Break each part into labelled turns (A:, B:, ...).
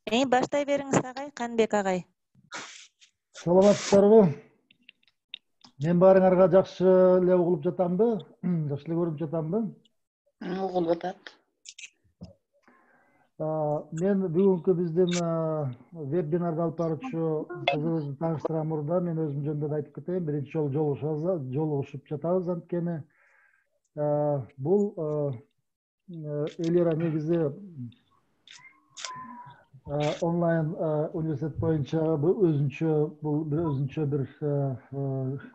A: Баштай беріңіз ағай, Қанбек ағай.
B: Саламатсыздарбы? Мен барыңарга жакшы эле угулуп жатамбы? Жакшы эле көрүп жатамбы?
C: Угулуп атат.
B: Мен бүгүнкү биздин вебинарды алып баруучу кызыбызды тааныштырам мурда мен өзүм жөнүндө айтып кетейин. Биринчи жолу жолугушуп жатабыз анткени. Бул Элира негизи онлайн университет боюнча өзүнчө бир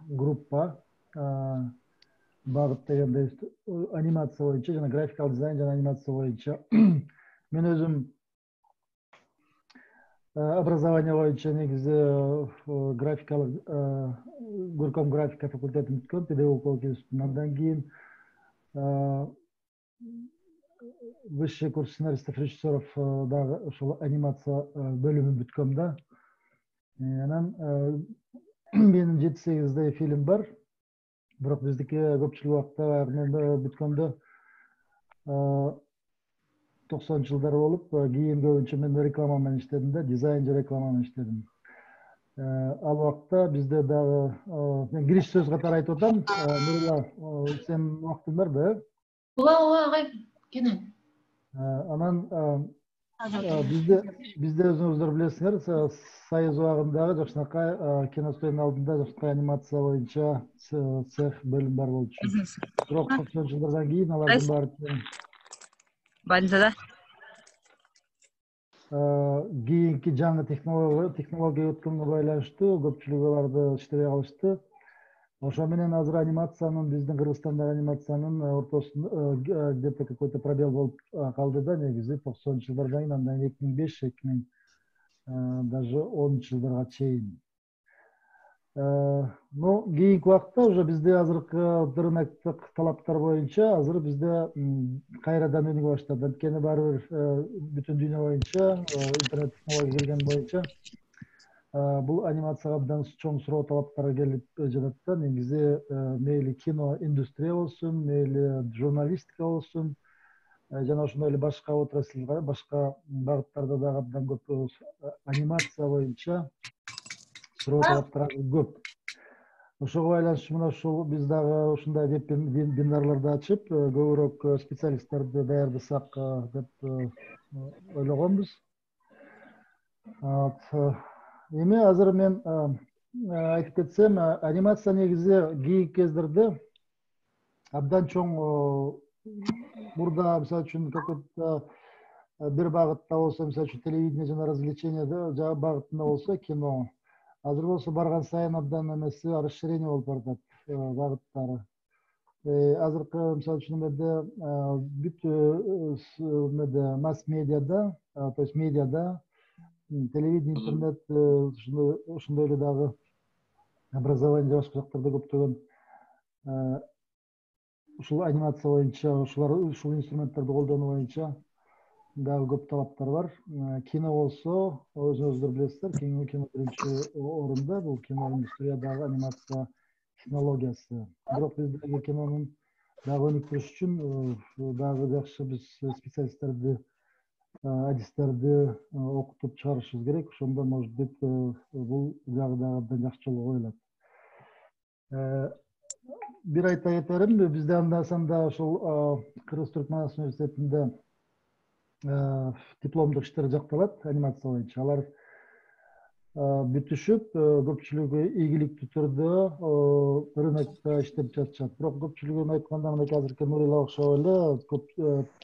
B: группа багыт дегенде анимация боюнча жана графикалык дизайн жана анимация боюнча мен өзүм образование боюнча негизи графикалык көркөм графика факультетин бүткөм, педагогикалык институтун. Андан кийин высший курс сценаристов, режиссеров дагы ошол анимация бөлүмүн бүткөм да. Анан менин 7-8 фильм бар. Бирок биздики көпчүлүк убакта мен бүткөндө 90-жылдары болуп, кийин көбүнчө мен реклама менен иштедим да, дизайн же реклама менен иштедим. Ал убакта бизде дагы мен кириш сөз катары айтып атам. Нурулла, сен убактың бар да?
C: Ооба, агай, кene.
B: Анан бизде өзүңүздөр билесиңер, Союз убагындагы жакшынакай киностудиянын алдында жакшынакай анимация боюнча цех бөлүм бар болчу. Бирок 90-жылдардан кийин алардын баары
D: Больницада?
B: Кийинки жаңы технология өткөнгө байланыштуу көпчүлүгү аларды иштебей калышты. Ошо менен азыр анимациянын, биздин Кыргызстандагы анимациянын ортосунда где-то какой-то пробел болуп калды да, негизи 90-жылдардан кийин, андан 2005-2000 даже 10-жылдарга чейин. Кийинки убакта уже бизде азыркы рыноктук талаптар боюнча азыр бизде кайрадан өнүгө баштады. Анткени баары бир бүтүн дүйнө боюнча интернет технология келген боюнча бул анимацияга абдан чоң суроо талаптар келип жатат да. Негизи мейли кино индустрия болсун, мейли журналистика болсун, жана ошондой эле башка отрасльга, башка багыттарда дагы абдан көп анимация боюнча суроо талаптар көп. Ошого байланыштуу менен ушул биз дагы ушундай вебинарларды ачып, көбүрөөк специалисттерди даярдасак деп ойлогонбуз. Эми азыр мен айтып кетсем, анимация негизи кийинки кездерде абдан чоң мурда, мисалы үчүн, какой-то бир багытта болсо, мисалы үчүн телевидение жана развлечение багытында болсо, кино. Азыр болсо барган сайын абдан эмеси расширение болуп баратат багыттары. Азыркы, мисалы үчүн, бүт масс-медиада, то есть медиада, телевидение, интернет, ошондой эле дагы образование башка жактарда көптөгөн ушул анимация боюнча, ушул инструменттерди колдонуу боюнча дагы көп талаптар бар. Кино болсо, өзүңүздөр билесиздер, кино биринчи орунда, бул кино индустриядагы анимация технологиясы. Бирок биздеги кинонун дагы өнүктүрүш үчүн дагы жакшы биз специалисттерди, адистерди окутуп чыгарышыбыз керек. Ошондо, может быть, бул жагы дагы абдан жакшы жолго коюлат. Бир айта кетерим, бизде анда-санда ошол Кыргыз-Түркман университетинде дипломдук иштер жакталат анимация боюнча. Алар бүтүшүп, көпчүлүгү ийгиликтүү түрдө рынокто иштеп жатышат. Бирок көпчүлүгүн айтканда, мынакей азыркы Нурила окшоп эле көп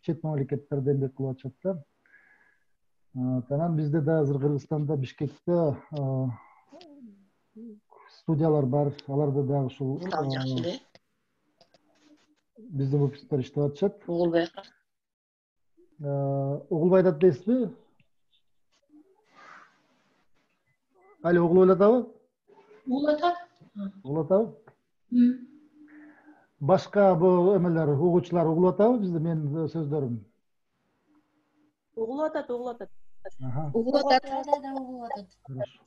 B: чет мамлекеттерде эмгек кылып атышат да. Анан бизде да азыр Кыргызстанда, Бишкекте студиялар бар. Аларда дагы ушул биздин выпускниктер иштеп атышат. Угулбай атат дейсизби? Али, угулуп атабы? Угулуп атабы? Башка бул эмелер, угуучулар угулуп атабы бизде менин сөздөрүм?
A: Угулуп атат.
C: Угулуп атат.
B: Хорошо.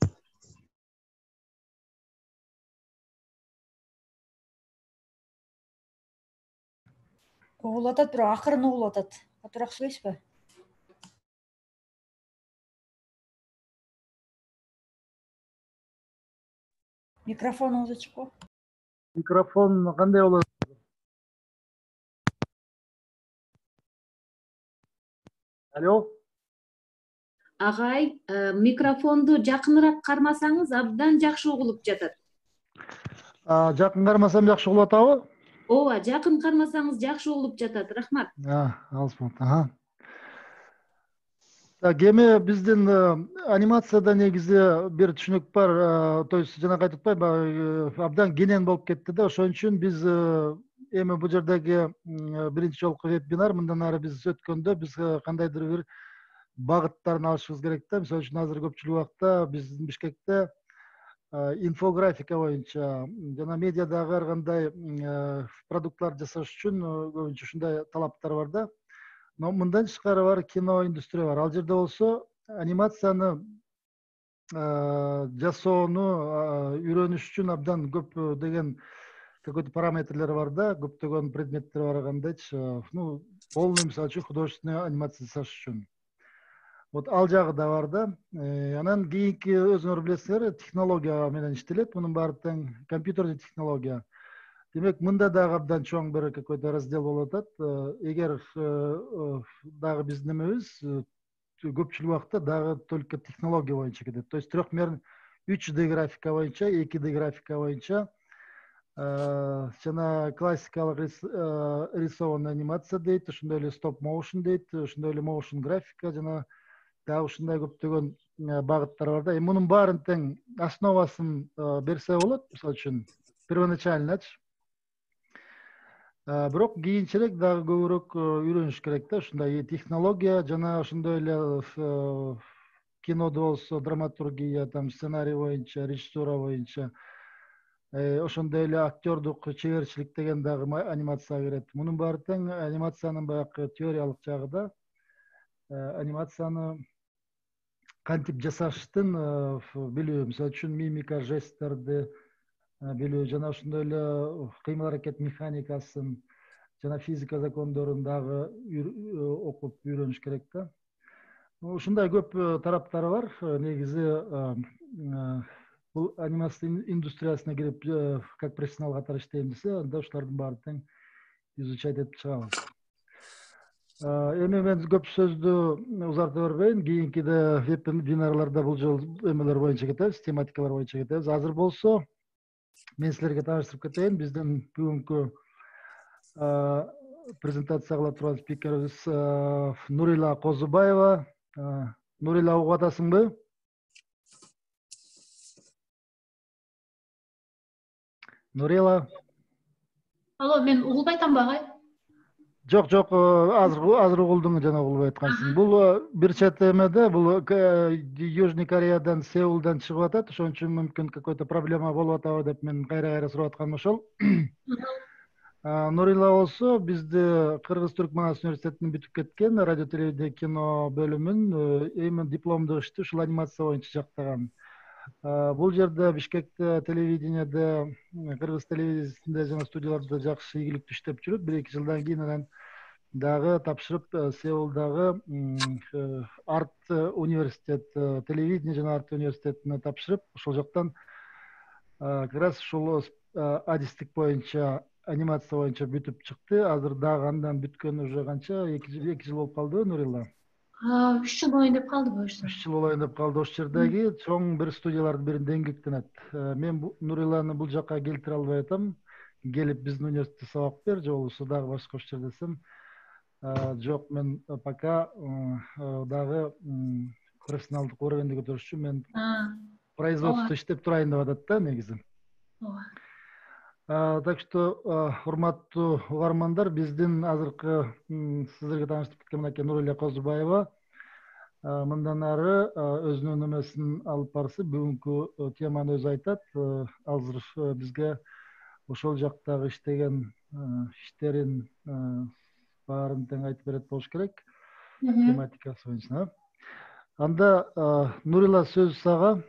E: Угулуп атат, бирок акырын угулуп атат. Катуураак сүйлөйсүзбү? Микрофонуңду ачып кой.
B: Mikrofon qanday bo'ladi? Alo?
F: Agay, mikrofondu jakыныраак кармасаңыз абдан жакшы угулуп жатат.
B: Жакын кармасам жакшы болуп атабы?
F: Ооба, жакын кармасаңыз жакшы угулуп жатат. Рахмат.
B: Алыс болот. Так, эми биздин анимацияда негизи бир түшүнүк бар. То есть жана айтып абдан кенен болуп кетти да. Ошон үчүн биз эми бул жердеги биринчи жолку вебинар, мындан ары биз өткөндө биз кандайдыр бир багыттарын алышыбыз керек да. Мисалы үчүн азыр көпчүлүк убакта биздин Бишкекте инфографика боюнча жана медиадагы ар кандай продуктларды жасаш үчүн көбүнчө ушундай талаптар бар да. Но мындан тышкары бар кино индустрия бар. Ал жерде болсо анимацияны жасоону үйрөнүш үчүн абдан көп деген какой-то параметрлер бар да, көптөгөн предметтер бар кандайчы. Ну, полный мисалы үчүн художественный анимация жасаш үчүн. Вот ал жагы да бар да. Анан кийинки өзүңөр билесиңер, технология менен иштелет. Мунун баары тең компьютерный технология. Демек, мында дагы абдан чоң бир какой-то раздел болуп атат. Эгер дагы биздин эмебиз көпчүлүк убакта дагы только технология боюнча кетет. То есть трехмерный 3D графика боюнча, 2D графика боюнча, жана классикалык рисованный анимация дейт, ошондой эле стоп моушн дейт, ошондой эле моушн графика жана дагы ушундай көптөгөн багыттар бар да. Мунун баарын тең основасын берсе болот, мисалы үчүн первоначальныйчы. Бирок кийинчерээк дагы көбүрөөк үйрөнүш керек да, ушундай технология жана ошондой эле кинодо болсо драматургия, там сценарий боюнча, режиссура боюнча, ошондой эле актёрдук чеберчилик деген дагы анимацияга кирет. Мунун баары тең анимациянын баягы теориялык жагы да. Анимацияны кантип жасаштын билүү, мисалы үчүн мимика, жесттерди билүү жана ошондой эле кыймыл аракет механикасын жана физика закондорун дагы окуп үйрөнүш керек да. Ушундай көп тараптары бар. Негизи бул анимация индустриясына кирип как профессионал катары иштейм десе, анда ушулардын баарын тең изучать этип чыгабыз. Эми мен көп сөздү узарта бербейин. Кийинкиде вебинарларда бул жолу эмелер боюнча кетебиз, тематикалар боюнча кетебиз. Азыр болсо мен силерге тааныштырып кетейин. Биздин бүгүнкү презентация кыла турган спикерибиз Нурила Козубаева. Нурила, угуп атасыңбы? Нурила.
C: Алло, мен угулбай атамбы агай?
B: Жок, азыр угулдуң, жана угулбай аткансың. Бул бир чет эмеде, бул Южный Кореядан, Сеулдан чыгып атат. Ошон үчүн мүмкүн какой-то проблема болуп атабы деп мен кайра сурап атканым ошол. Нурила болсо бизди Кыргыз-Түркман университетинен бүтүп кеткен, радио телевидение кино бөлүмүн эми дипломдук ишти ушул анимация боюнча жактаган. Бул жерде Бишкекте телевидениеде, Кыргыз телевизиясында жана студияларда жакшы ийгиликтүү иштеп жүрүп, 1-2 жылдан кийин анан дагы тапшырып Сеулдагы арт университет, телевидение жана арт университетине тапшырып, ошол жактан как раз ушул адистик боюнча, анимация боюнча бүтүп чыкты. Азыр дагы андан бүткөн уже канча? 2 жыл болуп калдыбы, Нурилла?
C: 3 жыл болоюн деп калдыбы ошо?
B: 3 жыл болоюн деп калды. Ошол жердеги чоң бир студиялардын биринде эмгектенет. Мен Нуриланы бул жакка келтире албай атам. Келип биздин университетте сабак бер, же болбосо дагы башка ошол жерде десем, жок, мен пока дагы профессионалдык уровенди көтөрүш үчүн мен производство иштеп турайын деп атат да, негизи. Так что, урматтуу угармандар, биздин азыркы сиздерге тааныштырып кеткен мынакей Нурила Козубаева мындан ары өзүнүн эмесин алып барсы, бүгүнкү теманы өзү айтат. Азыр бизге ошол жактагы иштеген иштерин баарын тең айтып берет болуш керек. Тематикасы боюнча. Анда Нурила, сөз сага.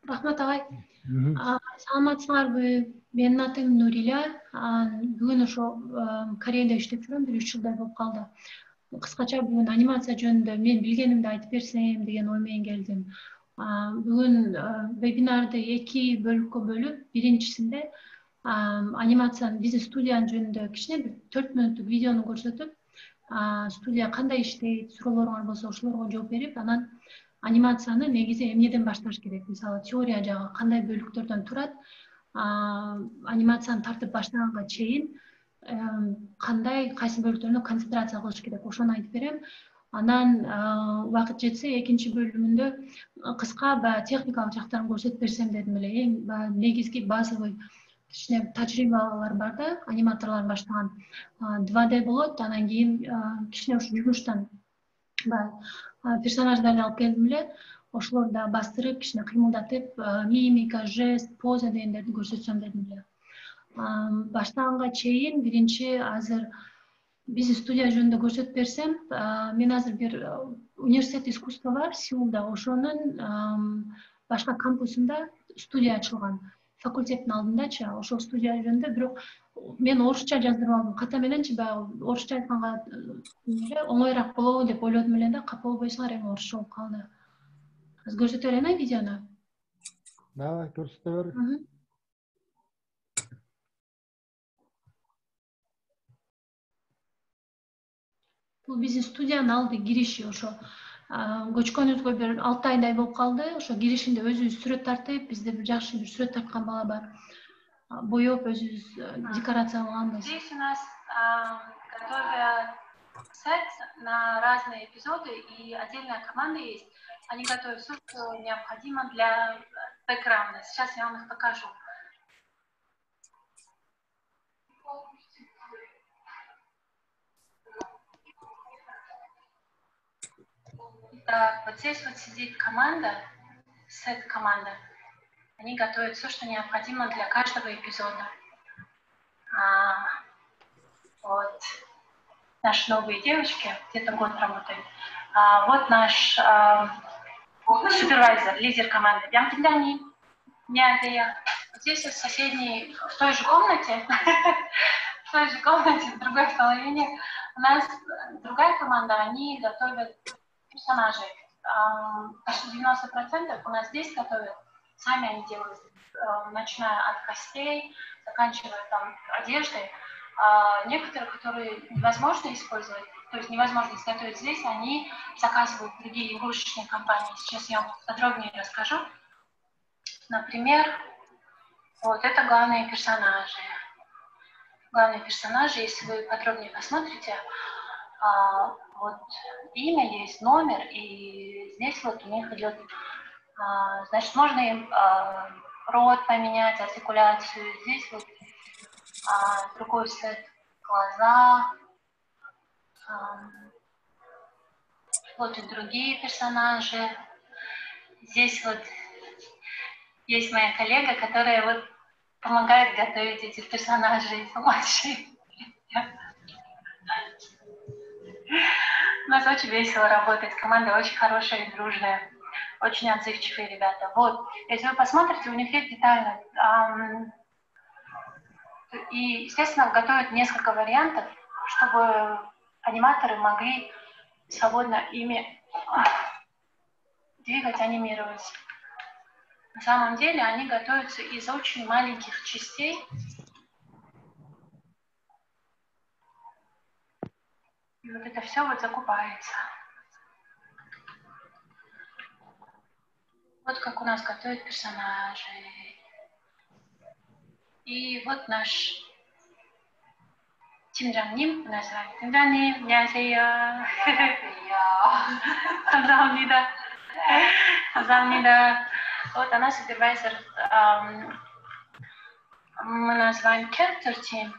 C: Рахмат агай. Саламатсыңарбы? Менин атым Нурила. Бүгүн ошо Кореяда иштеп жүрөм, 1-3 жылдай болуп калды. Кыскача бүгүн анимация жөнүндө мен билгенимди айтып берсем деген ой менен келдим. Бүгін вебинарды екі бөлікке бөліп, біріншісінде анимацияның бизнес студияның жөнінде кішкене бір 4 минуттық видеоны көрсетіп, студия қандай іштейді, сұрауларыңар болса, ошолорго жооп берип, анан анимацияны негизи эмнеден башташ керек? Мисалы, теория жагы кандай бөлүктөрдөн турат, анимацияны тартып баштаганга чейин кандай кайсы бөлүктөрүнө концентрация кылыш керек, ошону айтып берем. Анан убакыт жетсе, экинчи бөлүмүндө кыска баягы техникалык жактарын көрсөтүп берсем дедим эле. Эң негизги базовый кичине тажрыйбалар бар да, аниматорлор баштаган 2D болот, анан кийин кичине ушу жумуштан персонаждарды алып келдим эле. Ошолорду да бастырып, кичине кыймылдатып, мимика, жест, поза дегендерди көрсөтсөм дедим эле. Баштаганга чейин биринчи азыр бизнес студия жөнүндө көрсөтүп берсем, мен азыр бир университет искусства бар Сеулда, ошонун башка кампусунда студия ачылган. Факультеттин алдындачы, ошол студия жөнүндө, бирок мен орусча жаздырып алдым. Ката мененчи баягы орусча айтканга оңоюраак болобу деп ойлодум эле да, капа болбойсуңар, эми орусча болуп калды. Азыр көрсөтө берейин видеону.
B: Давай, көрсөтө бер.
C: Бул бизнес студиянын алды кириши, ошо көчкөнүбүзгө бир 6 айдай болуп калды. Ошо киришинде өзүбүз сүрөт тартып, бизде бир жакшы бир сүрөт тарткан бала бар. Боёп өзүбүз декорация кылганбыз.
G: Здесь у нас готовят сет на разные эпизоды, и отдельная команда есть. Они готовят все, что необходимо для бэкграунда. Сейчас я вам их покажу. Так, вот здесь вот сидит команда, сет-команда. Они готовят все, что необходимо для каждого эпизода. Вот наши новые девочки, где-то год работают. Вот наш супервайзер, лидер команды. Здесь в соседней, в той же комнате, в другой половине, у нас другая команда, они готовят персонажей. Почти 90% у нас здесь готовят, сами они делают, начиная от костей, заканчивая там одеждой. Некоторые, которые невозможно использовать, то есть невозможно изготовить здесь, они заказывают другие игрушечные компании. Сейчас я вам подробнее расскажу. Например, вот это главные персонажи. Главные персонажи, если вы подробнее посмотрите, вот имя есть, номер, и здесь вот у них идет, значит, можно им рот поменять, артикуляцию. Здесь вот другой сет, глаза. Вот и другие персонажи. Здесь вот есть моя коллега, которая вот помогает готовить этих персонажей младшие. У нас очень весело работает, команда очень хорошая и дружная, очень отзывчивые ребята. Вот, если вы посмотрите, у них есть детально. И, естественно, готовят несколько вариантов, чтобы аниматоры могли свободно ими двигать, анимировать. На самом деле они готовятся из очень маленьких частей. И вот это все вот закупается. Вот как у нас готовят персонажей. И вот наш 팀장님, 안녕하세요. 팀장님, 안녕하세요. 감사합니다. 감사합니다. Вот она супервайзер. Мы называем character team.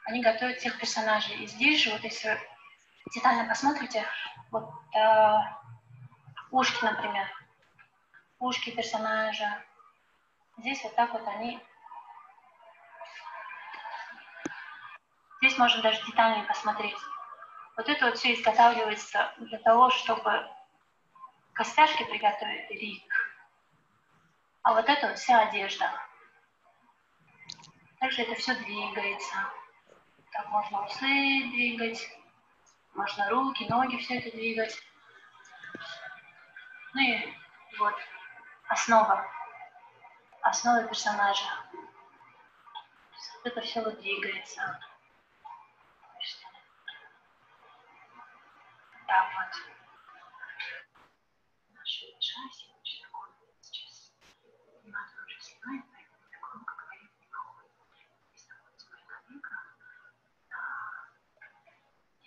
G: Они готовят всех персонажей. И здесь же, вот если вы детально посмотрите, вот ушки, например. Ушки персонажа. Здесь вот так вот они. Здесь можно даже детальнее посмотреть. Вот это вот все изготавливается для того, чтобы костяшки приготовить рик. А вот это вот вся одежда. Также это все двигается. Так можно усы двигать, можно руки, ноги, все это двигать. Ну и вот основа персонажа. Это все вот двигается. Да, вот. Наша ужасная сейчас. Надо уже снимать, поэтому громко говорить не могу. Здесь находится моя коллега.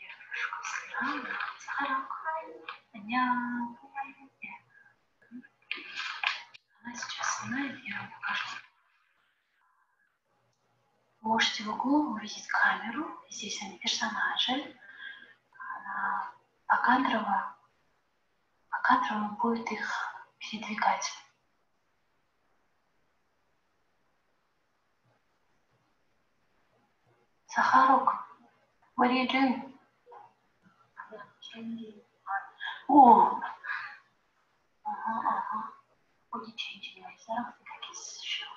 G: Девушка Сара. Она сейчас снимает, я вам покажу. Вы можете в углу увидеть камеру. Здесь они персонажи. Покадрово будет их передвигать. Сахарок, what are you doing? О! Ага. Будет changing myself, как is show.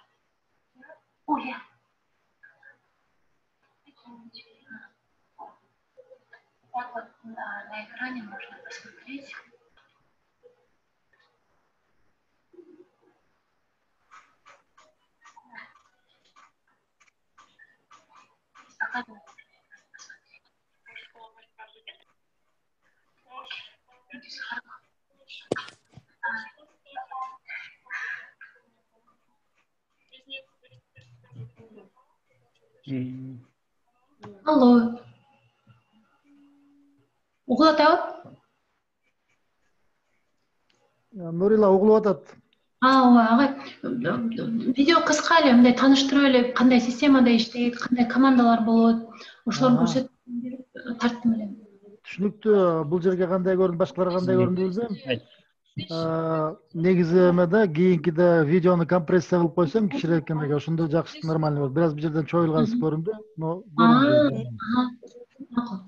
G: Oh, yeah. Так вот на экране можно посмотреть. Алло. Угулат атат?
B: Нурила угулуп атат.
C: Ооба, агай. Видео кыска эле, мындай тааныштырып эле кандай системада иштейт, кандай командалар болот, ошолорду көрсөтүп берип тарттым эле.
B: Түшүнүктүү. Бул жерге кандай көрүндү, башкаларга кандай көрүндү билбейм. Негизи эмеде кийинкиде видеону компрессия кылып койсом кичиреак эмеге ошондо жакшы нормально болот. Бир аз бул жерден чоюлгансыз көрүндү, но көрүндү.
C: Макул.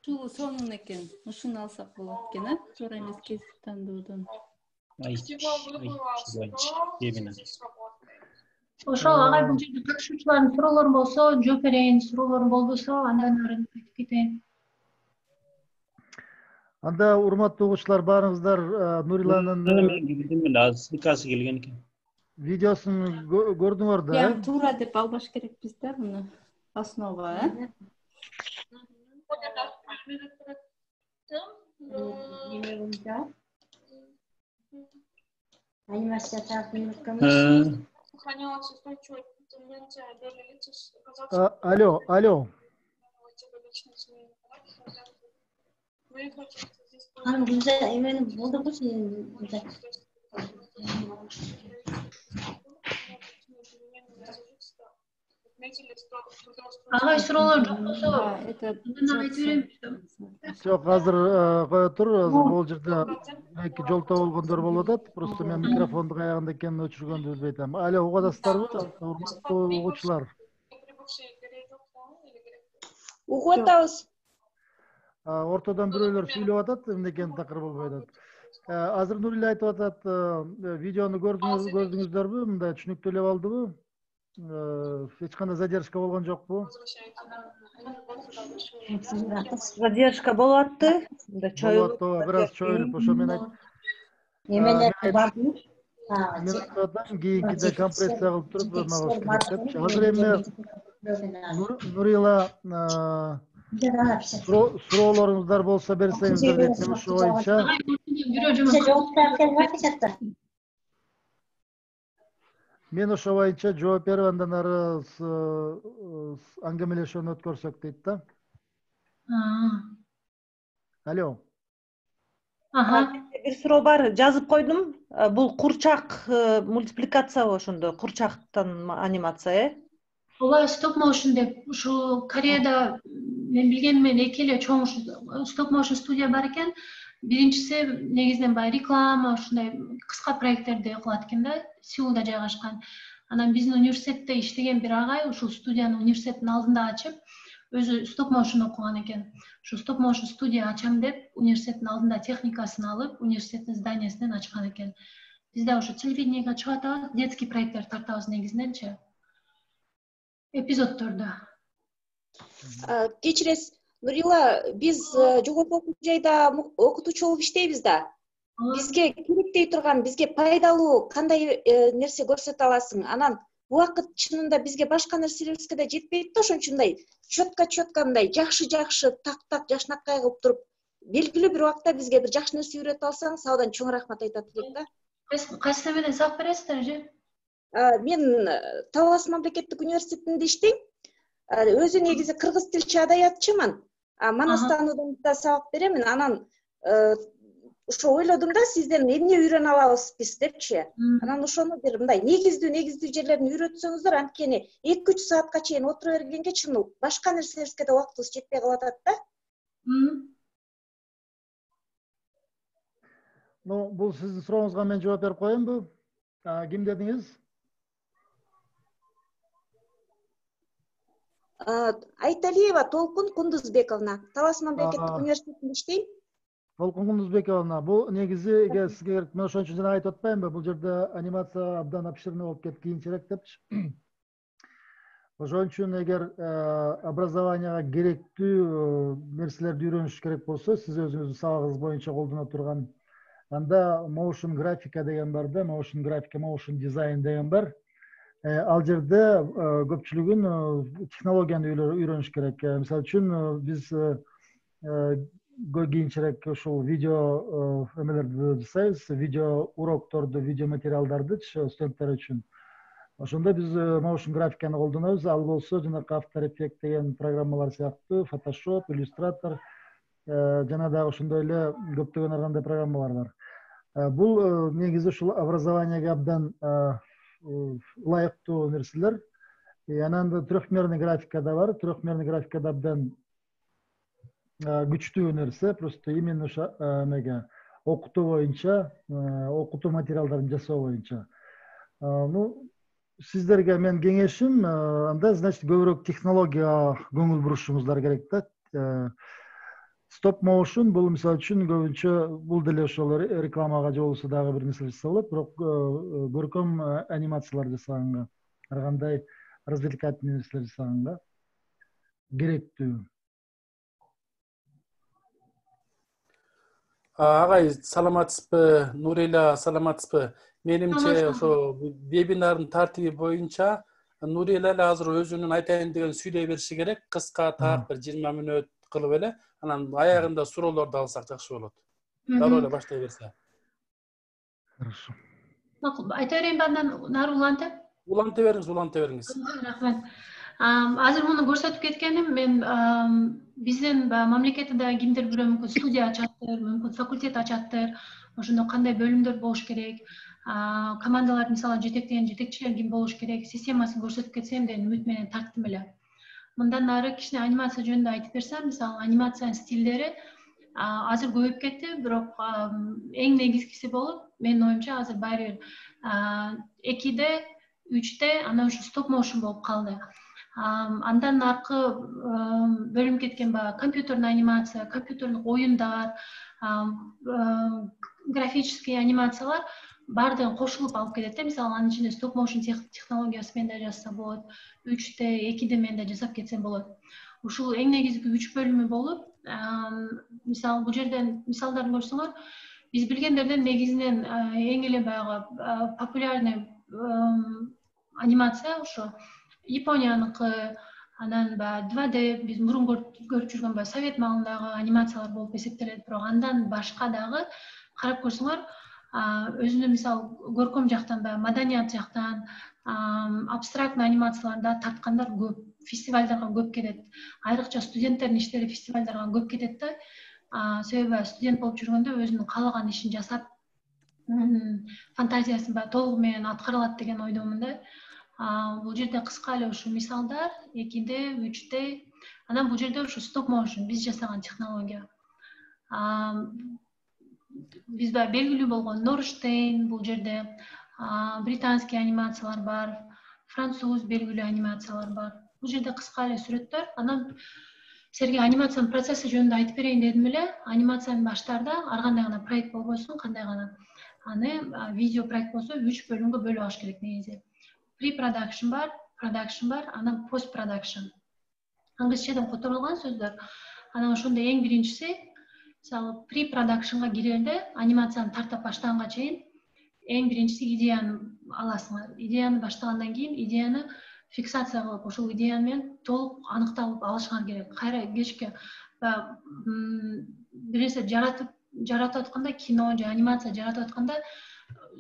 F: Ушул сонун экен. Ушуну алсак болот экен, а? Туура эмес кесип тандоодон.
C: Ошол агай бул жерде катышуучулардын суроолору болсо, жооп берейин, суроолору болбосо андан ары айтып кетейин.
B: Анда урматтуу угуучулар, баарыңыздар Нуриланын
H: сыкасы келген экен.
B: видеосун көрдүңөр да,
F: Я туура деп албаш керекпиз да муну. Основа,
B: Алло.
C: Агай суроолор жок болсо,
F: это
C: андан айтып берем.
B: Жок, азыр кое тур. Азыр бул жерде эки жолтоо болгондор болуп атат. Просто мен микрофонду каягында экенин өчүргөндү билбей атам. Алло, угуп атасыздарбы, урматтуу угуучулар?
A: Угуп атабыз.
B: Ортодон бирөөлөр сүйлөп атат, эмне экени такыр болбой атат. Азыр Нурила айтып атат, видеону көрдүңүздөрбү? Мындай түшүнүктүү эле болдубу? Эч кандай задержка болгон жокпу?
A: Задержка болуп атты.
B: Болуп атты, бир аз чоюлуп, ошо мен айтып атам, кийинкиде компрессия кылып туруп мага керек депчи. Азыр эми Нурила суроолоруңуздар болсо берсеңиздер дейт, мен ошо боюнча. Мен ошо боюнча жооп берип, андан ары аңгемелешүүнү өткөрсөк дейт да. Алло.
A: Бир суроо бар, жазып койдум. Бул курчак мультипликациябы ошондо, курчактан анимация,
C: Ооба, стоп motion деп, ушу Кореяда мен билгеним менен эки эле чоң стоп motion студия бар экен. Биринчиси негизинен баягы реклама, ушундай кыска проекттерди кылат экен да, Сеулда жайгашкан. Анан биздин университетте иштеген бир агай ушул студияны университеттин алдында ачып, өзү стоп motion окуган экен. Ушу стоп motion студия ачам деп, университеттин алдында техникасын алып, университеттин зданиясынан ачкан экен. Бизде ошо телевидениеге чыгып атабыз, детский проекттер тартабыз негизиненчи. Эпизоддордо.
I: Кечиресиз, Нурила, биз жогорку окуу жайда окутуучу болуп иштейбиз да.
F: бизге керектей турган, бизге пайдалуу кандай нерсе көрсөтө аласың. Анан убакыт чынында бизге башка нерселерибизге да жетпейт да, ошон үчүн мындай чөткө мындай жакшы так жашнакай кылып туруп, белгилүү бир убакта бизге бир жакшы нерсе үйрөтүп алсаңыз, абдан чоң рахмат айтат элек да.
C: Кайсы менен сабак бересиздер же?
F: Мен Талас мамлекеттик университетинде иштейм. Өзү негизи кыргыз тилчи адаятчымын. Манастануудан да сабак беремин. Анан ошо ойлодум да, сизден эмне үйрөнө алабыз биз депчи. Анан ошону бир мындай негиздүү жерлерин үйрөтсөңүздөр, анткени 2-3 саатка чейин отура бергенге чын башка нерселерибизге да убактыбыз жетпей калып атат да.
B: Бул сиздин сурооңузга мен жооп берип коеюнбу? Ким дедиңиз?
F: Айталиева Толкун Кундузбековна, Талас мамлекеттик университетинде иштейм.
B: Толкун Кундузбековна, бул негизи сизге керек, мен ошон үчүн жана айтып атпаймынбы, бул жерде анимация абдан обширный болуп кетип кийинчерээк депчи. Ошон үчүн эгер образованияга керектүү нерселерди үйрөнүш керек болсо, сиз өзүңүздүн сабагыңыз боюнча колдоно турган, анда motion графика деген бар да, motion графика, motion дизайн деген бар. Ал жерде көпчүлүгүн технологияны үйрөнүш керек. Мисалы үчүн биз кийинчерээк ушул видео эмелерди жасайбыз, видео урокторду, видео материалдарды студенттер үчүн. Ошондо биз motion графиканы колдонобуз. Ал болсо жанакы After Effects деген программалар сыяктуу, Photoshop, Illustrator жана дагы ошондой эле көптөгөн ар кандай программалар бар. Бул негизи ушул образованияга абдан ылайыктуу нерселер. Анан трехмерный графика да бар. Трехмерный графика да абдан күчтүү нерсе. Просто именно ошо эмеге окутуу боюнча, окутуу материалдарын жасоо боюнча. Сиздерге мен кеңешим, анда значит көбүрөөк технологияга көңүл бурушуңуздар керек да. Stop motion бул мисалы үчүн көбүнчө бул деле ошол рекламага же болбосо дагы бир нерсе жасаса болот, бирок көркөм анимациялар жасаганга, ар кандай развлекательный нерселер жасаганга керектүү.
I: Агай, саламатсызбы? Нурила, саламатсызбы? Менимче ошо вебинардын тартиби боюнча Нурила эле азыр өзүнүн айтайын деген сүйлөй бериши керек. Кыска так бир 20 мүнөт кылып эле, анан аягында суроолорду алсак жакшы болот. Дароо эле баштай берсе.
B: Хорошо.
C: Айта берейинби андан нары улантып?
I: Уланта бериңиз.
C: Рахмат. Азыр муну көрсөтүп кеткеним, мен биздин мамлекетте кимдир бирөө мүмкүн студия ачаттыр, мүмкүн факультет ачаттыр, ошондо кандай бөлүмдөр болуш керек, командалар мисалы жетектеген жетекчилер ким болуш керек, системасын көрсөтүп кетсем деген үмүт менен тарттым эле. Мындан нары кичине анимация жөнүндө айтып берсем, мисалы анимациянын стилдери азыр көбөйүп кетти, бирок эң негизгиси болуп, менин оюмча азыр баары бир 2D, 3D, анан ушу стоп motion болуп калды. Андан аркы бөлүнүп кеткен компьютерный анимация, компьютерлик оюндар, графический анимациялар баардыгын кошулуп алып келет да. Мисалы анын ичинде стоп motion технологиясы менен да жасаса болот, 3D, 2D менен да жасап кетсем болот. Ушул эң негизги 3 бөлүмү болуп, мисалы бул жерден мисалдарын көрсөңөр, биз билгендерден негизинен эң эле баягы популярный анимация ошо Японияныкы, анан 2D биз мурун көрүп жүргөн совет маалындагы анимациялар болуп эсептелет, бирок андан башка дагы карап көрсөңөр, өзүнүн мисалы көркөм жактан, маданият жактан, абстрактный анимацияларда тарткандар көп, фестивалдарга көп кетет. Айрыкча студенттердин иштери фестивалдарга көп кетет да. Себеби студент болуп жүргөндө өзүнүн каалаган ишин жасап, фантазиясын толугу менен аткара алат деген ойдомун да. Бул жерде кыска эле ушу мисалдар, 2D, 3D, анан бул жерде ушу стоп motion биз жасаган технология. Биз белгилүү болгон Норштейн, бул жерде британский анимациялар бар, француз белгилүү анимациялар бар. Бул жерде кыска эле сүрөттөр. Анан силерге анимациянын процесси жөнүндө айтып берейин дедим эле. Анимациянын баштарда ар кандай гана проект болбосун, кандай гана аны видео проект болсо 3 бөлүмгө бөлүп алыш керек негизи. Pre-production бар, production бар, анан post-production. Англисчеден которулган сөздөр. Анан ошондо эң биринчиси Мысалы, pre-productionға келгенде анимацияны тартып баштаганга чейин эң биринчиси идеяны аласыңар. Идеяны баштагандан кийин идеяны фиксация кылып, ошол идея менен толук аныкталып алышыңар керек. Кайра кечке бир нерсе жаратып атканда, кино же анимация жаратып атканда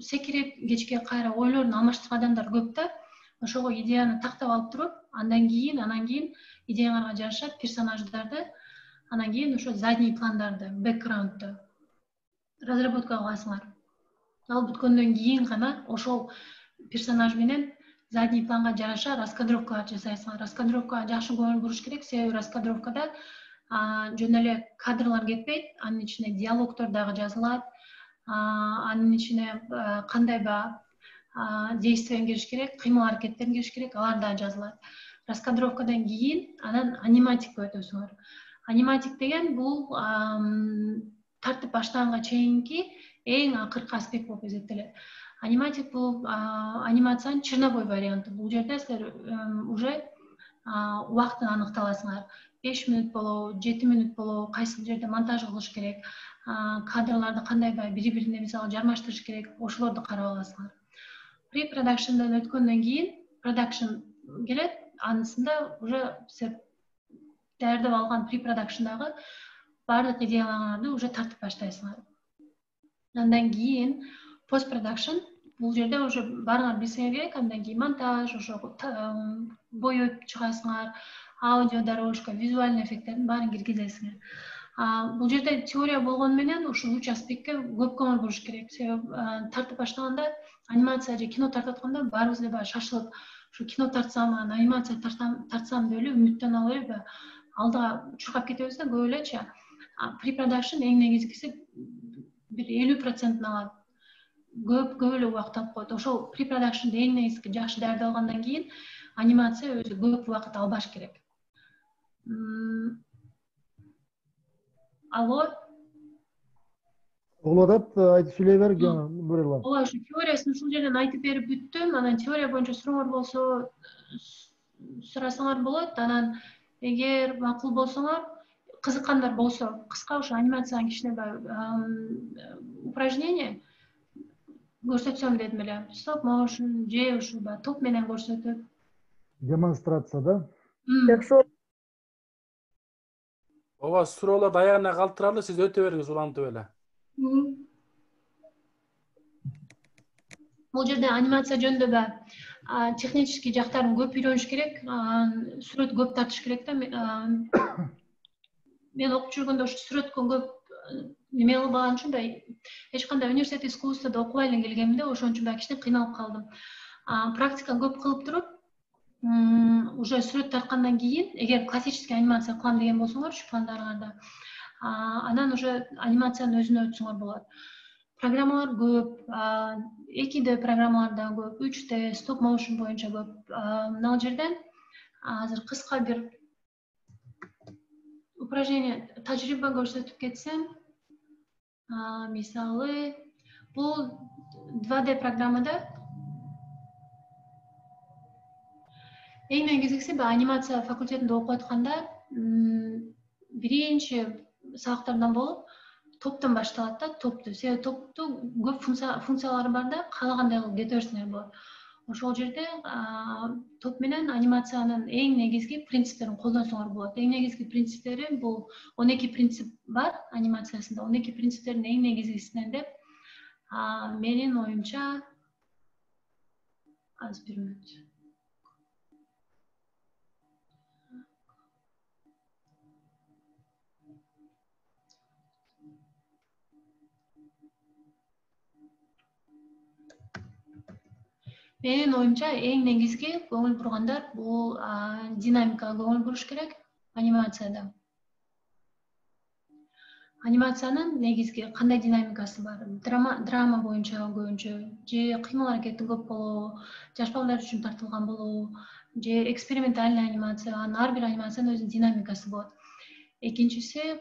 C: секирип кечке кайра ойлорун алмаштырган адамдар көп да. Ошого идеяны тактап алып туруп, анан кийин идеяңарга жараша персонаждарды, анан кийин ошо задний пландарды, бэкграундду разработкага кыласыңар. Ал бүткөндөн кийин гана ошол персонаж менен задний планга жараша раскадровкалар жасайсыңар. Раскадровкага жакшы көңүл буруш керек, себеби раскадровкада жөн эле кадрлар кетпейт, анын ичине диалогдор дагы жазылат, анын ичине кандай действиең кириш керек, кыймыл аракеттериң кириш керек, алар да жазылат. Раскадровкадан кийин анан аниматикке өтөсүңөр. Аниматик деген бул тартып баштаганга чейинки эң акыркы аспект болуп эсептелет. Аниматик бул анимациянын черновой варианты. Бул жерде силер уже убактын аныкталасыңар. 5 мүнөт болобу, 7 мүнөт болобу, кайсы жерде монтаж кылыш керек, кадрларды кандай бири-бирине мисалы жармаштырыш керек, ошолорду карап аласыңар. Pre-production'дан өткөндөн кийин production келет, анысында уже даярдап алган pre-production'дагы баардык идеяларыңарды уже тартып баштайсыңар. Андан кийин post-production, бул жерде уже баарыңар билсеңер керек, андан кийин монтаж, ошо боёп чыгасыңар, аудио дорожка, визуальный эффекттердин баарын киргизесиңер. Бул жерде теория болгону менен ушул 3 аспектке көп көңүл буруш керек. Себеби тартып баштаганда анимация же кино тартып атканда баарыбыз эле шашылып, ушу кино тартсам, анимация тартсам деп эле үмүттөнүп алып, алдыга чуркап кетебиз да, көп элечи. Pre-production эң негизгиси бир 50% алат. Көп эле убакыт алып коет. Ошол pre-production эң негизги жакшы даярдалгандан кийин анимация өзү көп убакыт албаш керек. Алло?
B: Угулуп атат, айтып сүйлөй бер, буралам.
C: Ооба, ушу теориясын ушул жерден айтып берип бүттүм. Анан теория боюнча сурооңор болсо сурасаңар болот. Анан эгер макул болсоңор, кызыккандар болсо, кыска ушу анимациянын кичине упражнение көрсөтсөм дедим эле. Стоп motion же ушу топ менен көрсөтүп.
B: Демонстрация да?
E: Жакшы.
I: Ооба, суроолорду аягына калтыралы, сиз өтө бериңиз улантып эле.
C: Бул жерде анимация жөнүндө технический жактарын көп үйрөнүш керек, сүрөт көп тартыш керек да. Мен окуп жүргөндө ушу сүрөткө көп неме кылып алган үчүн эч кандай университет искусствода окубай эле келгемин да, ошон үчүн кичине кыйналып калдым. Практика көп кылып туруп, уже сүрөт тарткандан кийин, эгер классический анимация кылам деген болсоңор, ушу пландарыңарда, анан уже анимациянын өзүнө өтсөңөр болот. Программалар көп, 2D программалар да көп, 3D, стоп motion боюнча көп. Мына жерден азыр кыска бир упражнение, тажрыйба көрсөтүп кетсем, мисалы, бул 2D программада эң негизгиси анимация факультетинде окуп атканда биринчи сабактардан болуп топтон башталат да, топту. Себеби топту көп функциялары бар да, каалагандай кылып кете берсеңер болот. Ошол жерде топ менен анимациянын эң негизги принциптерин колдонсоңор болот. Эң негизги принциптери бул 12 принцип бар анимациясында. 12 принциптердин эң негизгисинен деп менин оюмча аз бир мүнөт. Менин оюмча эң негизги көңүл бургандар бул динамикага көңүл буруш керек анимацияда. Анимациянын негизги кандай динамикасы бар? Драма боюнча көбүнчө, же кыймыл аракеттин көп болобу, жаш балдар үчүн тартылган болобу, же экспериментальный анимация, ар бир анимациянын өзүнүн динамикасы болот. Экинчиси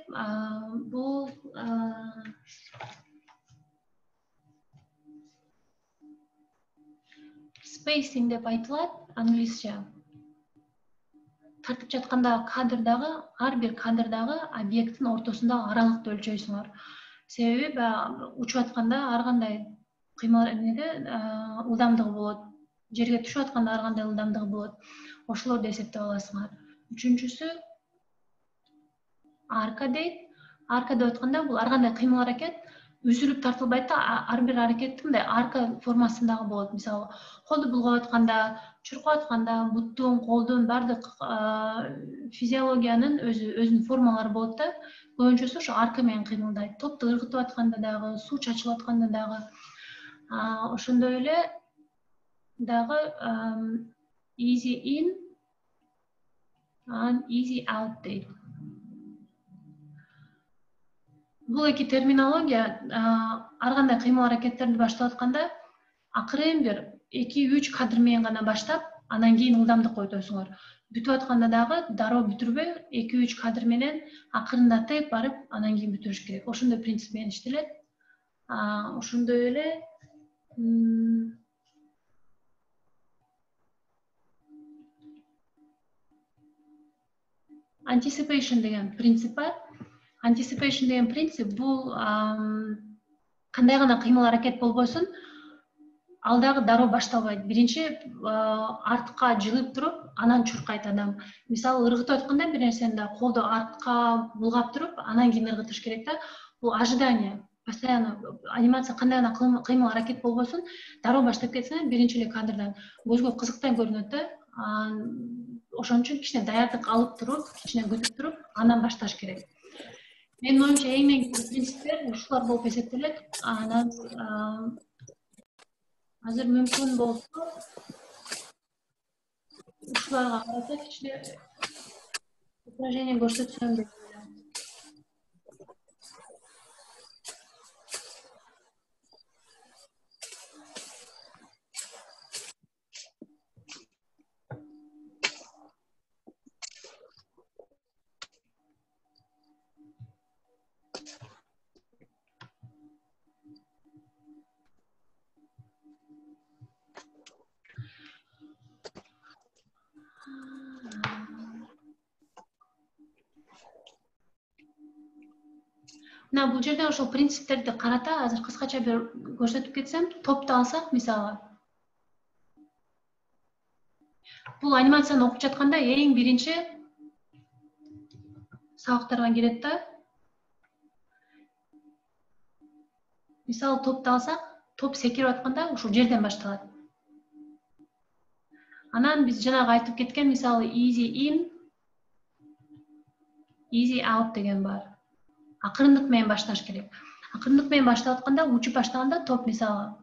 C: бул spacing деп айтылат англисче. тартып жатканда кадрдагы ар бир кадрдагы объекттин ортосундагы аралыкты өлчөйсүңөр. Себеби баягы учуп атканда ар кандай кыймыл ылдамдыгы болот. Жерге түшүп атканда ар кандай ылдамдыгы болот. Ошолорду эсептеп аласыңар. Үчүнчүсү арка дейт. Арка деп атканда бул ар кандай кыймыл аракет үзүлүп тартылбайт да, ар бир аракет мындай арка формасындагы болот. Мисалы, колду булгап атканда, чуркап атканда, буттун, колдун бардык физиологиянын өзүнүн формалары болот да. Көбүнчөсү ошо арка менен кыймылдайт. Топту ыргытып атканда дагы, суу чачылып атканда дагы. Ошондой эле дагы easy in and easy out дейт. Бул эки терминология ар кандай кыймыл аракеттерди баштап атканда акырын бир 2-3 кадр менен гана баштап, анан кийин ылдамдык койтосуңар. Бүтүп атканда дагы дароо бүтүрбөй 2-3 кадр менен акырындатып барып, анан кийин бүтүрүш керек. Ошондой принцип менен иштелет. Ошондой эле anticipation деген принцип бар. Anticipation деген принцип бул кандай гана кыймыл аракет болбосун, алдагы дароо башталбайт. Биринчи артка жылып туруп, анан чуркайт адам. Мисалы, ыргытып атканда бир нерсени да колду артка булгап туруп, анан кийин ыргытыш керек да. Бул ожидание. Постоянно анимация кандай гана кыймыл аракет болбосун, дароо баштап кетсең, биринчи эле кадрдан көзгө кызыктан көрүнөт да. Ошон үчүн кичине даярдык алып туруп, кичине күтүп туруп, анан башташ керек. Менин оюмча эң негизги принциптер ушулар болуп эсептелет. Анан азыр мүмкүн болсо ушуларга карата кичине упражнение көрсөтсөм деп ойлойм. Мына бул жерде ошол принциптерди карата азыр кыскача бир көрсөтүп кетсем, топту алсак, мисалы. Бул анимацияны окуп жатканда эң биринчи сабактарга кирет да. Мисалы, топту алсак, топ секирип атканда ушул жерден башталат. Анан биз жанагы айтып кеткен, мисалы, easy in, easy out деген бар. Акырындык менен башташ керек. Акырындык менен баштап атканда, учуп баштаганда топ, мисалы,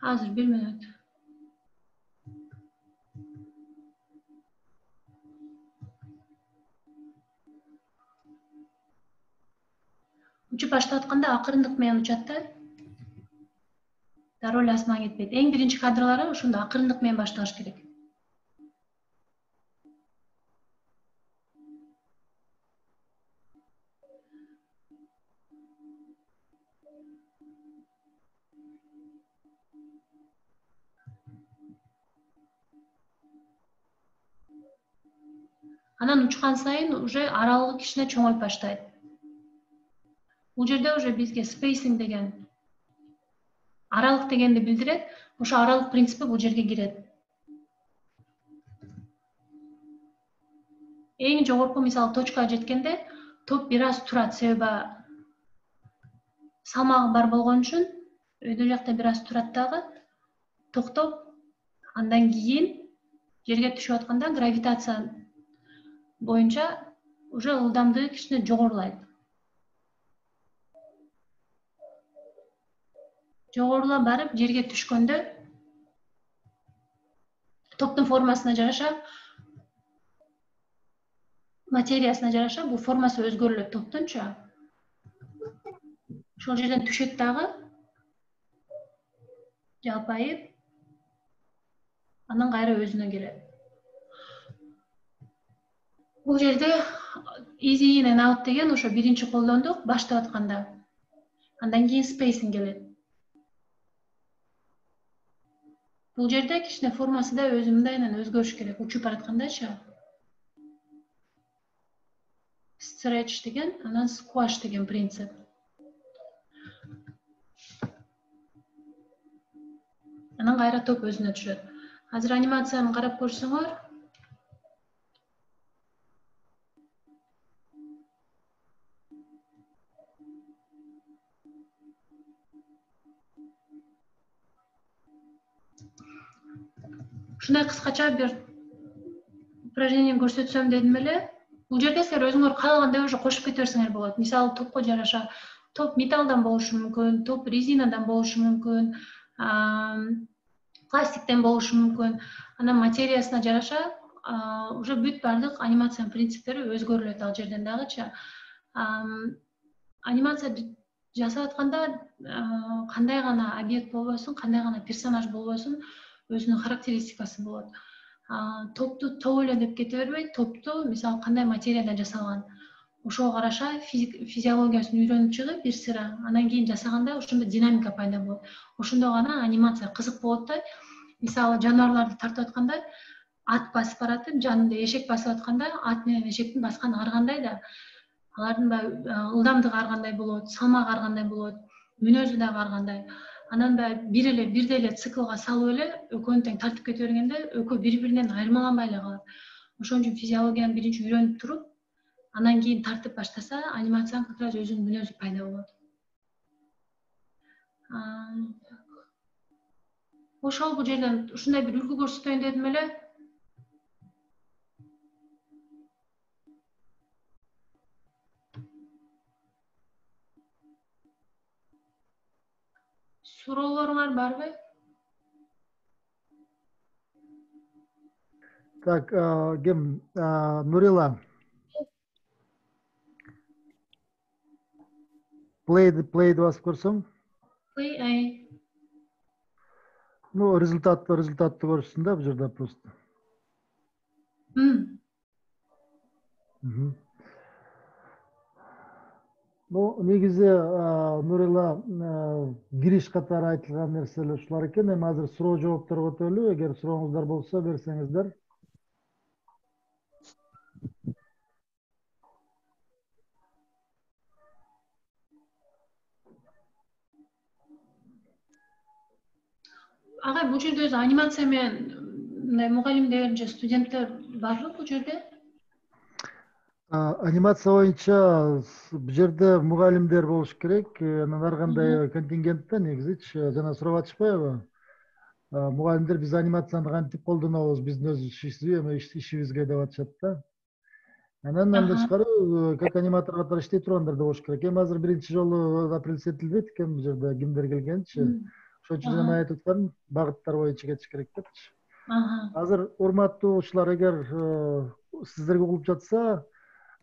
C: азыр 1 мүнөт. Учуп баштап атканда акырындык менен учат да. Дароо эле асман кетпейт. Эң биринчи кадрлары ошондо акырындык менен башталыш керек. Анан учкан сайын уже аралыгы кичине чоңоюп баштайт. Бул жерде уже бизге spacing деген, аралык дегенди билдирет. Ошо аралык принципи бул жерге кирет. Эң жогорку, мисалы, точкага жеткенде топ бир аз турат, себеби салмагы бар болгон үчүн өйдө жакта бир аз турат дагы, токтоп, андан кийин жерге түшүп атканда гравитация боюнча уже ылдамдыгы кичине жогорулайт. Жогорулап барып жерге түшкөндө топтун формасына жараша, материясына жараша бул формасы өзгөрүлөт топтунчу. Ошол жерден түшөт дагы, жалпайып, Анан кайра өзүнө келет. Бул жерде easy in and out деген ошо биринчи колдондук баштап атканда. Андан кийин spacing келет. Бул жерде кичине формасы да өзү мындайынан өзгөрүш керек. Учуп бараткандачы. Stretch деген, анан squash деген принцип. Анан кайра топ өзүнө түшөт. Азыр анимацияны карап көрсөңөр, ушундай кыскача бир упражнение көрсөтсөм дедим эле. Бул жерде силер өзүңөр каалагандай уже кошуп кете берсеңер болот. Мисалы топко жараша топ металлдан болушу мүмкүн, топ резинадан болушу мүмкүн, пластиктен болушу мүмкүн. Анан материясына жараша уже бүт бардык анимациянын принциптери өзгөрүлөт ал жерден дагычы. Анимация жасап атканда кандай гана объект болбосун, кандай гана персонаж болбосун, өзүнүн характеристикасы болот. Топту топ эле деп кете бербей, топту мисалы кандай материядан жасалган, ошого караша физиологиясын үйрөнүп чыгып бир сыра, анан кийин жасаганда ошондо динамика пайда болот. Ошондо гана анимация кызык болот да. Мисалы жаныбарларды тартып атканда ат басып баратып, жанында эшек басып атканда ат менен эшектин басканы ар кандай да. Алардын ылдамдыгы ар кандай болот, салмагы ар кандай болот, мүнөзү дагы ар кандай. Анан бирде эле циклга салып эле экөөнү тең тартып кете бергенде экөө бири-биринен айырмаланбай эле калат. Ошон үчүн физиологияны биринчи үйрөнүп туруп, анан кийин тартып баштаса, анимациянын как раз өзүнүн мүнөзү пайда болот. Ошол бул жерден ушундай бир үлгү көрсөтөйүн дедим эле. Суроолоруңар барбы?
B: Так, ким? Нурила. Play басып көрсөң.
C: Play.
B: Ну, результатты көрсөтсүн да бул жерде просто. Ну, негизи Нурила кириш катары айтылган нерселер ушулар экен. Эми азыр суроо жоопторго өтөлү. Эгер сурооңуздар болсо берсеңиздер.
C: Агай, бул жерде өзү анимация менен мугалимдер же студенттер барбы бул жерде?
B: Анимация боюнча бул жерде мугалимдер болуш керек. Анан ар кандай контингентте негизичи жана сурап атышпайбы? Мугалимдер биз анимацияны кантип колдонобуз, биздин өз ишибизге деп атышат да. Анан тышкары как аниматор катары иштей тургандар да болуш керек. Эми азыр биринчи жолу апрель этилбейт экен бул жерде кимдер келгенчи. Ошон үчүн жана айтып аткан багыттар боюнча кетиш керек депчи. Азыр урматтуу угуучулар, эгер сиздерге угулуп жатса,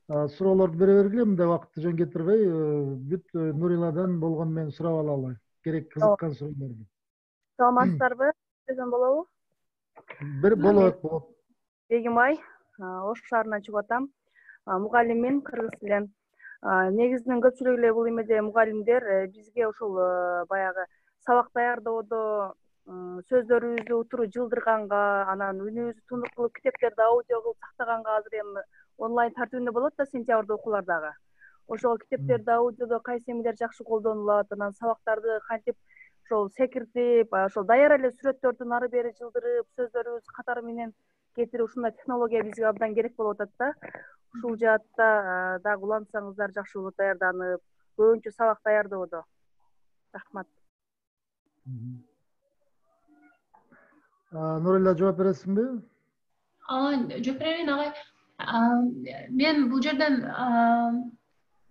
B: суроолорду бере бергиле, мындай убакытты жөн кетирбей, бүт Нуриладан болгону менен сурап алалы. Керек кызыккан суроолорду.
J: Саламатсыздарбы? Сөзүм болобу?
B: Болот.
J: Бегимай, Ош шаарынан чыгып атам. Мугалиммин, кыргыз тилен. Негизинен көпчүлүк эле бул эмеде мугалимдер бизге ушул баягы сабак даярдоодо сөздөрүбүздү утуру жылдырганга, анан үнүбүздү тунук кылып китептерди аудио кылып сактаганга азыр эми онлайн тартибинде болот да сентябрда окуулардагы. Ошол китептерди аудиодо кайсы эмелер жакшы колдонулат, анан сабактарды кантип ошол секиртип, ошол даяр эле сүрөттөрдү нары бери жылдырып, сөздөрүбүз катары менен кетирип, ушундай технология бизге абдан керек болуп атат да. Ушул жаатта дагы улантсаңыздар жакшы болот, даярданып, көбүнчө сабак даярдоодо. Рахмат.
B: Нурилла жооп бересиңби?
C: Жооп берейин агай. Мен бул жерден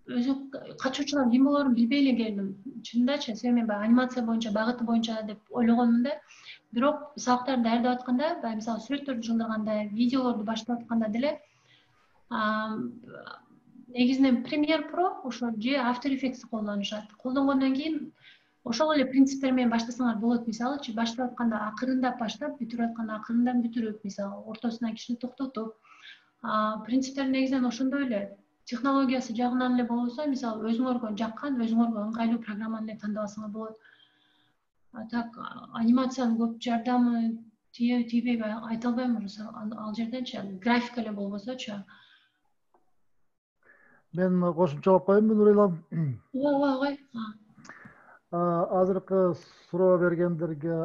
C: өзү катышуучулар ким болорун билбей эле келдим. Чынындачы, себеби мен баягы анимация боюнча, багыты боюнча деп ойлогонмун да. Бирок сабактарды даярдап атканда, баягы мисалы сүрөттөрдү жылдырганда, видеолорду баштап атканда деле негизинен Premiere Pro ошо же After Effects колдонушат. Колдонгондон кийин ошол эле принциптер менен баштасаңар болот. Мисалычы баштап атканда акырындап баштап, бүтүрүп атканда акырындан бүтүрүп, мисалы ортосунан кичине токтотуп, принциптер негизинен ошондой эле. Технологиясы жагынан эле болбосо, мисалы өзүңөргө жаккан, өзүңөргө ыңгайлуу программаны эле тандап алсаңар болот. Так анимациянын көп жардамы тийбейби айта албайм. Ал жерденчи графика эле болбосочу.
B: Мен кошумча жооп коеюнбу, Нурила?
C: Ой.
B: Азыркы суроо бергендерге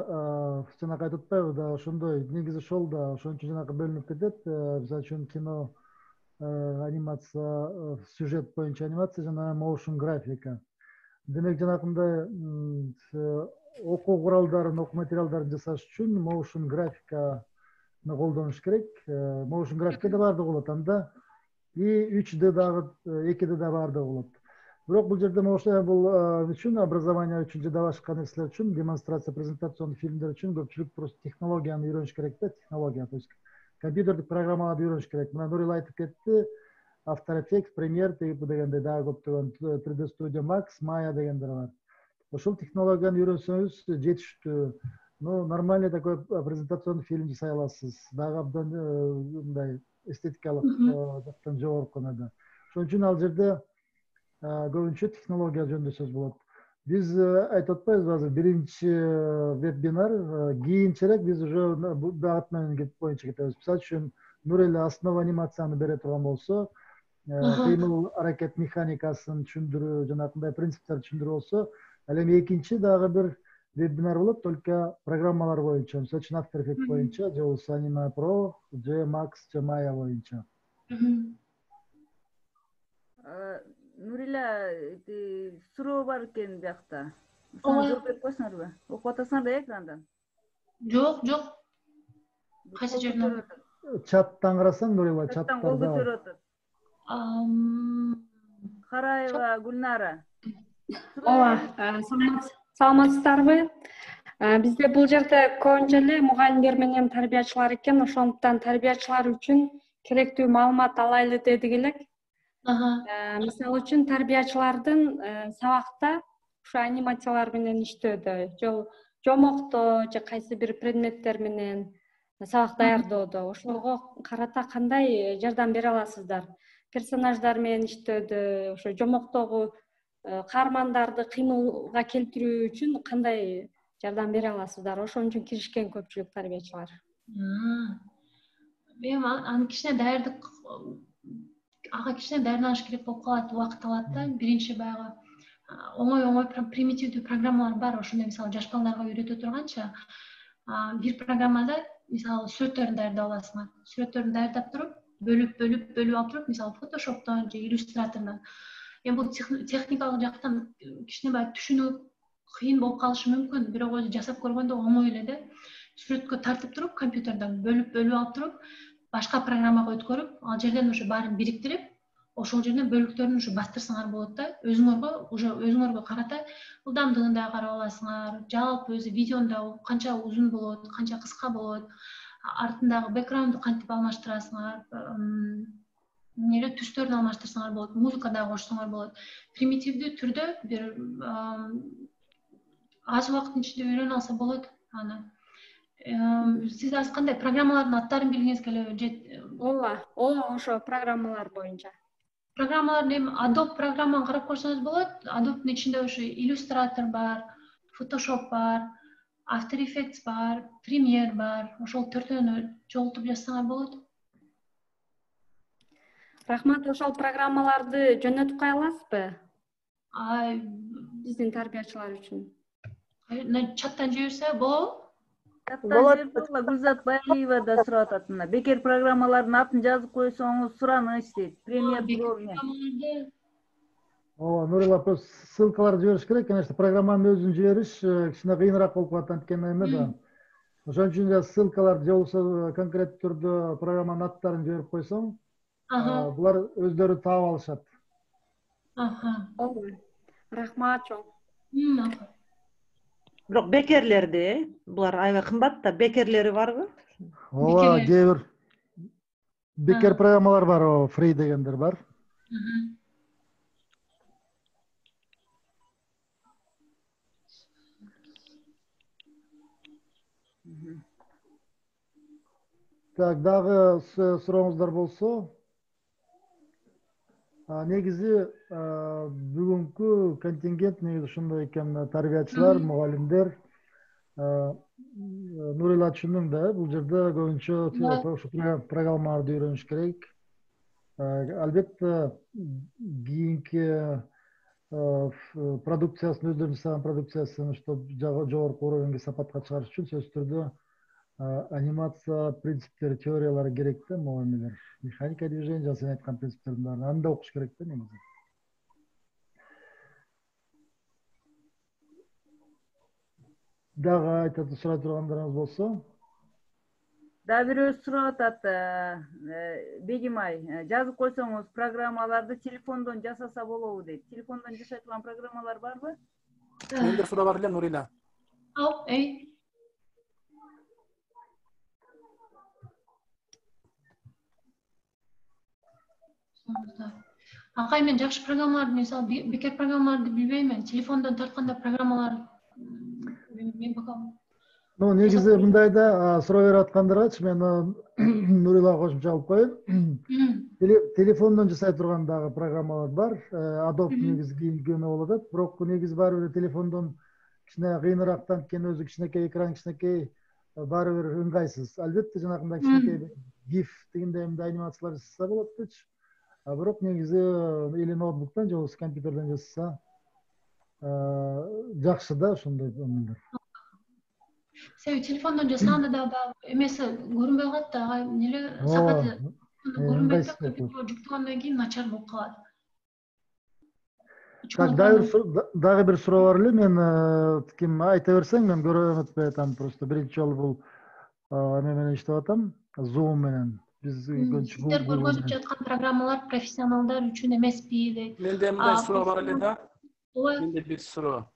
B: жанакы айтып атпайбы да, ошондой негизи ошол да ошон үчүн жанакы бөлүнүп кетет. Мисалы үчүн кино, анимация, сюжет боюнча анимация жана motion графика. Демек жанакындай окуу куралдарын, окуу материалдарын жасаш үчүн motion графиканы колдонуш керек. Motion графика да баардыгы болот анда. И 3D дагы, 2D да баардыгы болот. Бирок бул жерде бул үчүн образование үчүн жада башка нерселер үчүн, демонстрация, презентацион фильмдер үчүн көпчүлүк просто технологияны үйрөнүш керек да, технология, то есть компьютердик программаларды үйрөнүш керек. Мына Нурила айтып кетти, After Effects, Premiere дегендей дагы көптөгөн 3D Studio Max, Maya дегендер бар. Ошол технологияны үйрөнсөңүз жетиштүү. Ну, нормальный такой презентацион фильм жасай аласыз. Дагы абдан мындай эстетикалык жактан жогорку да. Ошон үчүн ал жерде көбүнчө технология жөнүндө сөз болот. Биз айтып атпайбызбы азыр биринчи вебинар, кийинчерээк биз уже багыт менен боюнча кетебиз. Мисалы үчүн Нурила основа анимацияны бере турган болсо, кыймыл аракет механикасын түшүндүрүү, жанакындай принциптерди түшүндүрүү болсо, ал эми экинчи дагы бир вебинар болот, только программалар боюнча, мисалы үчүн After Effects боюнча, же болбосо Anima Pro, же Max, же Maya боюнча.
D: Нурила, суроо бар экен биякта. Жооп берип койсуңарбы? Окуп атасыңар да экрандан?
C: Жок. Кайсы жерден?
B: Чаттан карасаң, Нурила,
D: чаттан кол көтөрүп атат. Караева Гүлнара.
K: Саламатсыздарбы? Бизде бул жерде көбүнчө эле мугалимдер менен тарбиячылар экен, ошондуктан тарбиячылар үчүн керектүү маалымат алайлы дедик элек. Мисалы үчүн тарбиячылардын сабакта ушу анимациялар менен иштөөдө, жомокто же кайсы бир предметтер менен сабак даярдоодо, ошого карата кандай жардам бере аласыздар? Персонаждар менен иштөөдө, ошо жомоктогу каармандарды кыймылга келтирүү үчүн кандай жардам бере аласыздар? Ошон үчүн киришкен көпчүлүк тарбиячылар.
C: Мен аны кичине даярдык, ага кичине даярданыш керек болуп калат, убакыт алат да. Биринчи баягы оңой примитивдүү программалар бар, ошондой мисалы жаш балдарга үйрөтө турганча. Бир программада мисалы сүрөттөрүн даярдап аласыңар. Сүрөттөрүн даярдап туруп, бөлүп алып туруп, мисалы Photoshop'тон же Illustrator'дан. Эми бул техникалык жактан кичине баягы түшүнүү кыйын болуп калышы мүмкүн, бирок өзү жасап көргөндө оңой эле да. Сүрөткө тартып туруп, компьютерден бөлүп алып туруп, башка программага өткөрүп, ал жерден уже баарын бириктирип, ошол жерден бөлүктөрүн уже бастырсаңар болот да. Өзүңөргө карата ылдамдыгын да карап аласыңар, жалпы өзү видеону да канча узун болот, канча кыска болот, артындагы бэкграундду кантип алмаштырасыңар, түстөрүн алмаштырсаңар болот, музыка да кошсоңор болот. Примитивдүү түрдө бир аз убакыттын ичинде үйрөнө алса болот аны. Сиз азыр кандай программалардын аттарын билгиңиз келеби?
K: Ооба, ошо программалар боюнча.
C: Программалар эми Adobe программаны карап көрсөңүз болот. Adobe'нун ичинде ошо Illustrator бар, Photoshop бар, After Effects бар, Premiere бар. Ошол төртөөнү жолтуп жазсаңар болот.
K: Рахмат, ошол программаларды жөнөтүп кое аласызбы? Биздин тарбиячылар үчүн.
C: Чаттан жиберсе болобу?
D: Гүлзат Байыева да сурап атат мына. Бекер программалардын атын жазып койсоңуз сураныч дейт. Premiere Pro.
B: Ооба, Нурила, просто ссылкаларды жибериш керек, конечно, программанын өзүн жибериш кичине кыйыныраак болуп калат, анткени эме да. Ошон үчүн ссылкаларды же болбосо конкреттүү түрдө программанын аттарын жиберип койсоң, булар өздөрү таап алышат.
K: Рахмат чоң.
A: Бирок бекерлерди, булар аябай кымбат да, бекерлери барбы?
B: Ооба, кээ бир бекер программалар бар, free дегендер бар. Так, дагы сурооңуздар болсо, негизи бүгүнкү контингент негизи ушундай экен: тарбиячылар, мугалимдер. Нурила түшүндүң да, бул жерде көбүнчө ушу программаларды үйрөнүш керек. Албетте кийинки продукциясын, өздөрүнүн жасаган продукциясын жогорку уровеньге, сапатка чыгарыш үчүн сөзсүз түрдө анимация принциптери, теориялары керек да, мугалимдер. Механика движения, жана сен айткан принциптердин баарын аны да окуш керек да негизи. Дагы айтып сурай тургандарыңыз болсо?
D: Дагы бирөө сурап атат, Бегимай, жазып койсоңуз программаларды телефондон жасаса болобу дейт. Телефондон жасай турган программалар барбы?
I: Менде суроо бар эле, Нурила.
C: Акай, мен жакшы программаларды, мисалы бекер программаларды билбеймин. Телефондон тартканда программалар мен пока.
B: Негизи мындайда суроо берип аткандаргачы мен Нурилага кошумча алып коеюн. Телефондон жасай турган дагы программалар бар. Adobe негизи кийинкине болуп атат. Бирок негизи баары бир телефондон кичине кыйыныраак, анткени өзү кичинекей, экран кичинекей, баары бир ыңгайсыз. Албетте жанагындай кичинекей GIF дегендей анимациялар жасаса болот дечи. Бирок негизи или ноутбуктан же болбосо компьютерден жасаса жакшы да ошондой өмүрлөр.
C: Себеби телефондон жасаганда да эмеси көрүнбөй калат да, эле сапаты көрүнбөйт да, жүктөгөндөн кийин начар болуп калат.
B: Дагы бир суроо бар эле, мен ким айта берсең, мен көрөм өтпөй атам. Просто биринчи жолу бул эме менен иштеп атам, Zoom менен.
C: Сиздер көргөзүп жаткан программалар профессионалдар үчүн эмеспи дейт.
I: Менде мындай суроо бар эле да. Менде бир суроо.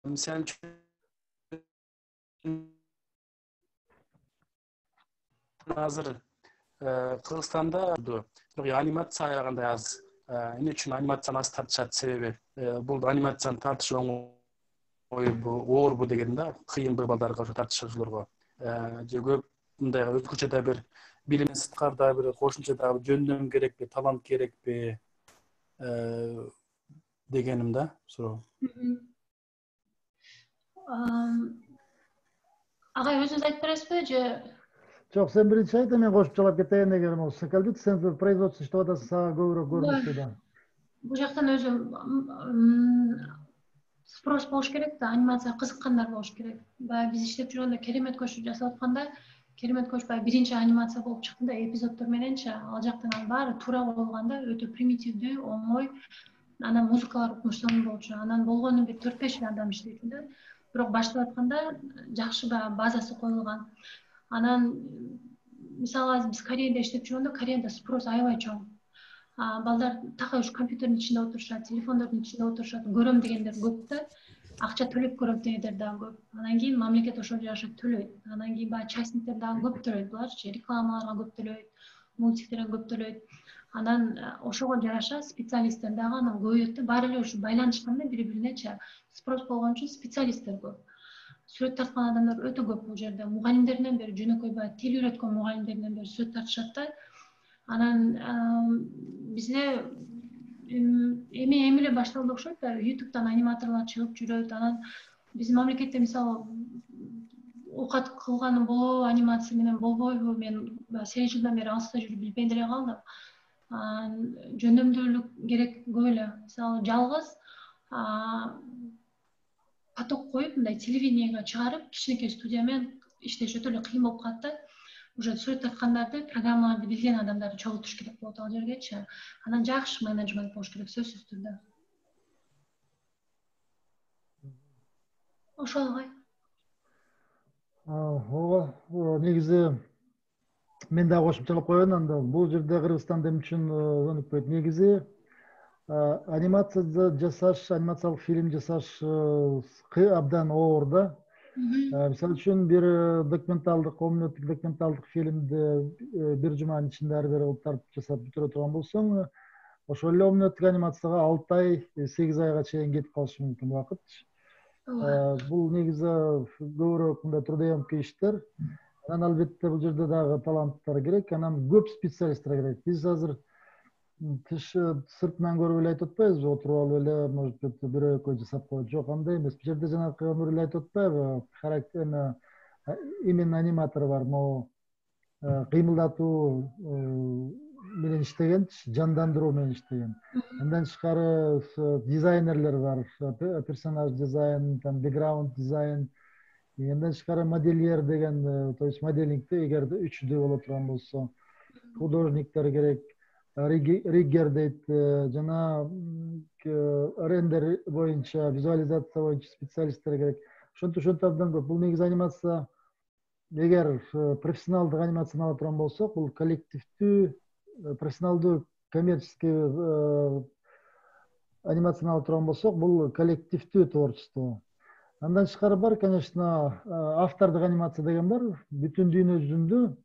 I: Мисалы үчүн азыр Кыргызстанда анимация аягандай аз. Эмне үчүн анимацияны аз тартышат? Себеби бул анимацияны тартыш оңойбу, оорбу деген да, кыйынбы балдарга ошо тартышчыларга. Же көп мындай өзгөчө да бир билим сырткарда бир кошумча дагы жөндөм керекпи, талант керекпи дегеним да суроо.
C: Агай, өзүңүз айтып бересизби же?
B: Жок, сен биринчи айт, мен кошумчалап кетейин деген болсо. Албетте сен производство иштеп атасың, сага көбүрөөк көрүнүктүү да.
C: Бул жактан өзү спрос болуш керек да, анимация кызыккандар болуш керек. Баягы биз иштеп жүргөндө Керемет көч жасап атканда, Керемет көч баягы биринчи анимация болуп чыкты да, эпизоддор мененчи. Ал жактан анын баары туура коюлганда, өтө примитивдүү, оңой. Анан музыкалар укмуштуу болчу. Анан болгону бир 4-5 адам иштейт да. Бирок баштап атканда жакшы базасы коюлган. Анан мисалы биз Кореяда иштеп жүргөндө, Кореяда спрос аябай чоң. Балдар такай ушу компьютердин ичинде отурушат, телефондордун ичинде отурушат, көрөм дегендер көп да. Акча төлөп көрөм дегендер дагы көп. Анан кийин мамлекет ошого жараша төлөйт. Анан кийин баягы частниктер дагы көп төлөйт, буларчы рекламаларга көп төлөйт, мультиктерге көп төлөйт. Анан ошого жараша специалисттер дагы анан көбөйөт да. Баары эле ушу байланышканда бири-биринечи спрос болгон үчүн специалисттер көп. Сүрөт тарткан адамдар өтө көп бул жерде. Мугалимдерден бери жөнөкөй баягы тил үйрөткөн мугалимдерден бери сүрөт тартышат да. Анан бизде эми эле башталды окшойт да, YouTube'дан аниматорлор чыгып жүрөт. Анан биздин мамлекетте мисалы оокат кылганым болобу, анимация менен болбойбу, мен 8 жылдан бери алыста жүрүп билбей деле калдым. Жөндөмдүүлүк керек көп эле. Мисалы жалгыз поток коюп, мындай телевидениеге чыгарып, кичинекей студия менен иштеш өтө эле кыйын болуп калат да. Уже сүрөт тарткандарды, программаларды билген адамдарды чогултуш керек болот ал жергечи. Анан жакшы менеджмент болуш керек, сөзсүз түрдө. Ошол агай.
B: Ооба, негизи мен дагы кошумчалап коеюн анда. Бул жерде Кыргызстанда эмне үчүн өнүкпөйт? Негизи анимация жасаш, анимациялык фильм жасаш абдан оор да. Мисалы үчүн бир документалдык, комнаттык документалдык фильмди бир жуманын ичинде ар бир тартып жасап бүтүрө турган болсоң, ошол эле комнаттык анимацияга 6 ай, 8 айга чейин кетип калышы мүмкүн убакыт. Бул негизи көбүрөөк мындай трудоемкий иштер. Анан албетте бул жерде дагы таланттар керек, анан көп специалисттер керек. Биз азыр сыртынан көрүп эле айтып атпайбызбы, отуруп алып эле, может быть, бирөө экөө жасап коет. Жок, андай эмес. Бул жерде жанагы Нур эле айтып атпайбы, характер именно аниматор бар, могу кыймылдатуу менен иштеген, жандандыруу менен иштеген. Андан тышкары дизайнерлер бар, персонаж дизайн, там бэкграунд дизайн. Андан тышкары модельер деген, то есть моделингде эгерде 3D боло турган болсо, художниктер керек, риггер дейт, жана рендер боюнча, визуализация боюнча специалисттер керек. Ошентип абдан көп. Бул негизи анимация, эгер профессионалдык анимацияны ала турган болсок, бул коллективдүү, профессионалдуу, коммерческий анимацияны ала турган болсок, бул коллективдүү творчество. Андан тышкары бар, конечно, автордук анимация деген бар. Бүтүн дүйнө жүзүндө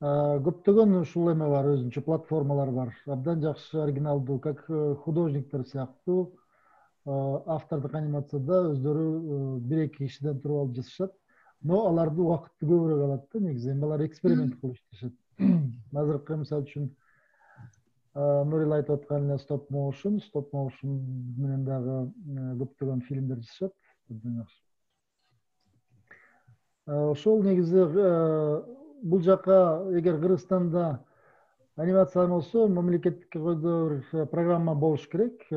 B: көптөгөн ушул эме бар, өзүнчө платформалар бар. Абдан жакшы, оригиналдуу, как художниктер сыяктуу автордук анимацияда өздөрү бир-эки кишиден туруп алып жасашат. Но аларды убакытты көбүрөөк алат да, негизи. Алар эксперимент кылып иштешет. Азыркы, мисалы үчүн, Нурил айтып аткан эле стоп моушн менен дагы көптөгөн фильмдер жасашат. Ошол негизи бул жака эгер Кыргызстанда анимация болсо, мамлекеттик койдо бир программа болуш керек.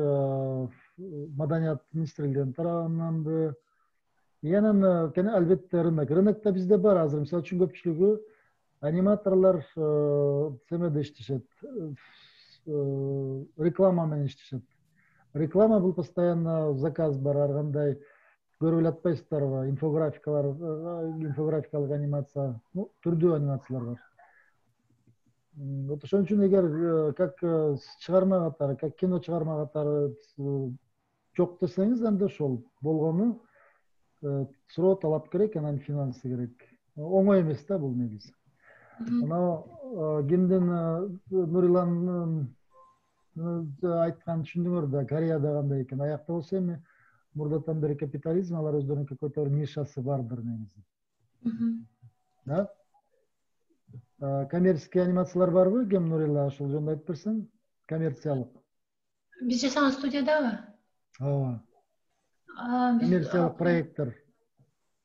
B: Маданият министрлигинин тарабынан анан албетте рынокто бизде бар. Азыр мисалы үчүн көпчүлүгү аниматорлор семеде иштешет, реклама менен иштешет. Реклама бул постоянно заказ бар, ар кандай көрүп эле атпайсыздарбы, инфографикалык анимация, түрдүү анимациялар бар. Вот ошон үчүн эгер как чыгарма катары, как кино чыгарма катары жок десеңиз, анда ошол болгону суроо талап керек, анан финансы керек. Оңой эмес да бул негизи. Анау кимдин Нуриланын айтканын түшүндүңөр да, Кореяда кандай экен, аякта болсо эми мурдатан бери капитализм, алар өздөрүнүн какой-то бир нишасы бардыр негизи. Да? Коммерческий анимациялар барбы? Кем Нурила ошол жөнүндө айтып берсең? Коммерциялык.
C: Биз жасаган студиядабы?
B: Ооба. Коммерциялык проекттер.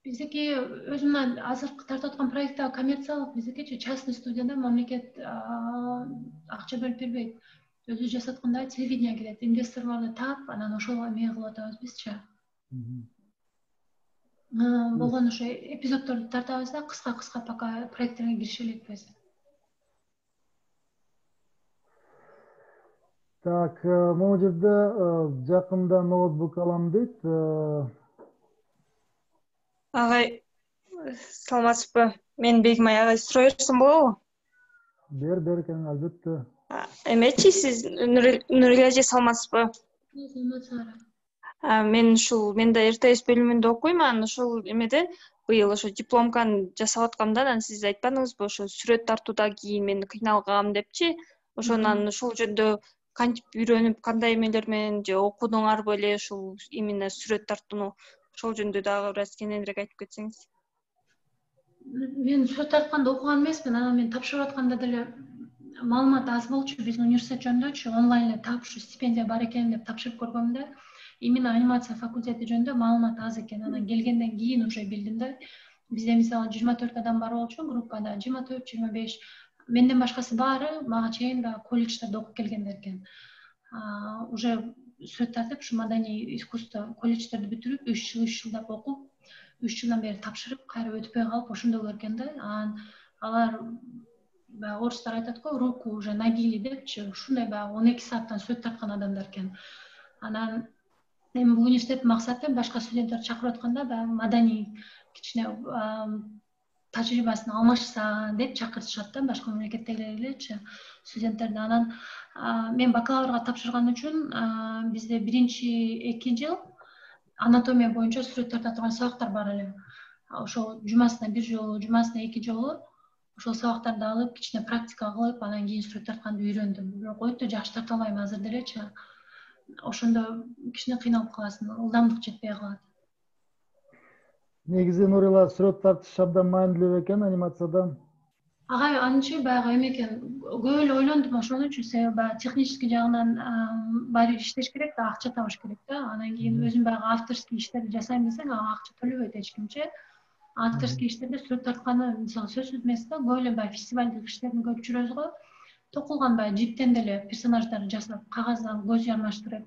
C: Биздики өзүнөн азыркы тартып аткан проекттер коммерциялык, биздики частный студияда мамлекет акча бөлүп бербейт. Өзү жасатканда телевидение келет, инвесторлорду таап, анан ошол эме кылып атабыз бизчи. Болгон ошо эпизоддорду тартабыз да, кыска пока проекттерге кирише элекпиз.
B: Так, могу жерде жакында ноутбук алам дейт.
L: Агай, саламатсызбы? Мен Бегимай агай суроо берсем болобу?
B: Бер экен, албетте.
L: Эмечи, сиз Нурила эже саламатсызбы?
C: Саламатсызбы.
L: Мен да РТС бөлүмүндө окуйман. Ошол эмеден быйыл ошо дипломканы жасап аткамда, анан сиз айтпадыңызбы, ошо сүрөт тартуудан кийин мен кыйналгам депчи. Ошонан ошол жөнүндө кантип үйрөнүп, кандай эмелер менен же окудуңарбы эле ушул именно сүрөт тартууну? Ошол жөнүндө дагы бир аз кененирээк айтып кетсеңиз.
C: Мен сүрөт тартканда окуган эмесмин, анан мен тапшырып атканда деле маалымат аз болчу. Биздин университет жөнүндө онлайн эле таап, ушу стипендия бар экен деп тапшырып көргөм да. Именно анимация факультети жөнүндө маалымат аз экен. Анан келгенден кийин уже билдим да. Бизде мисалы 24 адам бар болчу группада, 24-25. Менден башкасы баары мага чейин да колледждерде окуп келгендер экен. Уже сүрөт тартып, ушу маданий искусство колледждерди бүтүрүп, 3 жылдап окуп, 3 жылдан бери тапшырып, кайра өтпөй калып, ошондо көргөн да. Алар орустар айтат го, руку уже набили депчи, ушундай 12 сааттан сүрөт тарткан адамдар экен. Анан эми бул университеттин максаты башка студенттерди чакырып атканда маданий кичине тажрыйбасын алмашса деп чакыртышат да, башка мамлекеттегилер элечи студенттерди. Анан мен бакалаврга тапшырган үчүн бизде 1-2 жыл анатомия боюнча сүрөт тарта турган сабактар бар эле. Ошол жумасына 1 жолу, жумасына 2 жолу ошол сабактарды алып, кичине практика кылып, анан кийин сүрөт тартканды үйрөндүм. Бирок өтө жакшы тарта албайм азыр делечи. ошондо кичине кыйналып каласың, ылдамдык жетпей калат.
B: Негизи Нурила сүрөт тартыш абдан маанилүү экен анимацияда.
C: Агай анчы баягы эме экен, көп эле ойлондум ошон үчүн, себеби баягы технический жагынан баары бир иштеш керек да, акча табыш керек да. Анан кийин өзүм баягы авторский иштерди жасайм десең, ага акча төлөбөйт эч кимче. Авторский иштерде сүрөт тартканы мисалы сөзсүз эмес да, көп эле баягы фестивалдык иштерин көрүп жүрөбүз го. Токулган баягы жиптен деле персонаждарды жасап, кагаздан көз жармаштырып,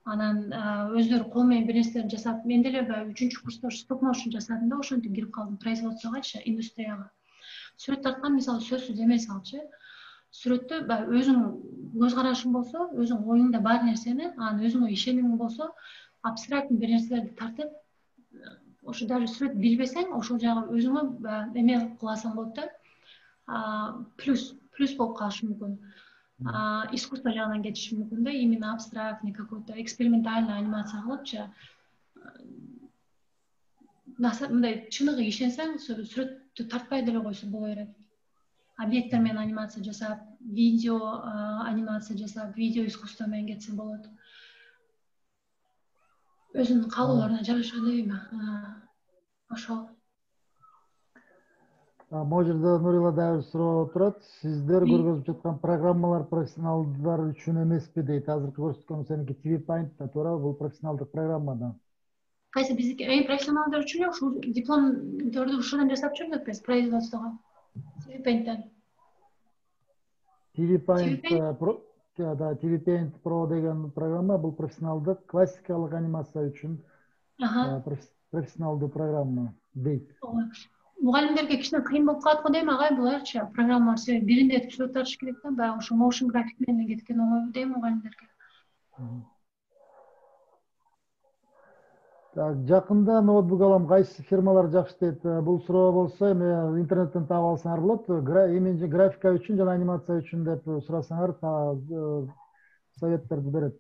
C: анан өздөрү кол менен бир нерселерди жасап, мен деле баягы 3-курста стоп моушн жасадым да, ошентип кирип калдым производствогачы, индустрияга. Сүрөт тарткан мисалы сөзсүз эмес алчы. Сүрөттө баягы өзүң көз карашың болсо, өзүң оюңда бар нерсени, анан өзүңө ишенимиң болсо, абстрактный бир нерселерди тартып, ошо даже сүрөт билбесең, ошол жагы өзүңө эме кыласың болот да. Плюс болуп калышы мүмкүн. Искусство жагынан кетиши мүмкүн да, именно абстрактный какой-то экспериментальный анимация кылыпчы. Мындай чыныгы ишенсең, сүрөттү тартпай деле койсо боло берет. Объекттер менен анимация жасап, видео анимация жасап, видео искусство менен кетсе болот. Өзүнүн каалоолоруна жараша дейби. Ошол.
B: Могу жерде Нурила дагы бир суроо турат. Сиздер көргөзүп жаткан программалар профессионалдар үчүн эмеспи дейт. Азыркы көрсөткөн сеники TV Paint да туурабы? Бул профессионалдык программа да.
C: Кайсы биздики профессионалдар үчүн ушул дипломдорду ушудан жасап жүрдүк биз производствого. TV Paint'тен.
B: TV Paint Pro деген программа бул профессионалдык классикалык анимация үчүн профессионалдуу программа дейт.
C: Мугалимдерге кичине кыйын болуп калат го дейм агай, буларчы программалар себеби биринде сүрөт тартыш керек да, баягы ошо motion graphic менен кеткен оңой дейм мугалимдерге.
B: Жакында ноутбук алам, кайсы фирмалар жакшы дейт? Бул суроо болсо эми интернеттен таап алсаңар болот. Именно графика үчүн жана анимация үчүн деп сурасаңар советтерди берет.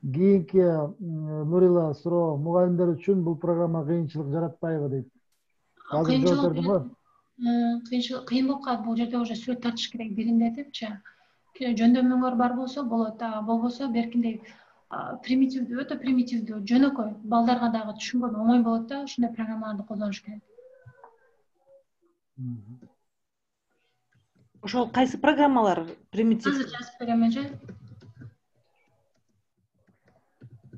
B: Кийинки Нурила суроо, мугалимдер үчүн бул программа кыйынчылык жаратпайбы дейт.
C: Кыйын болуп калат, бул жерде уже сүрөт тартыш керек биринде депчи. Жөндөмүңөр бар болсо болот, болбосо беркиндей примитивдүү, өтө примитивдүү, жөнөкөй, балдарга дагы түшүнгөн оңой болот да, ушундай программаларды колдонуш керек.
A: Ошол кайсы программалар примитив?
C: Азыр жазып берем эже.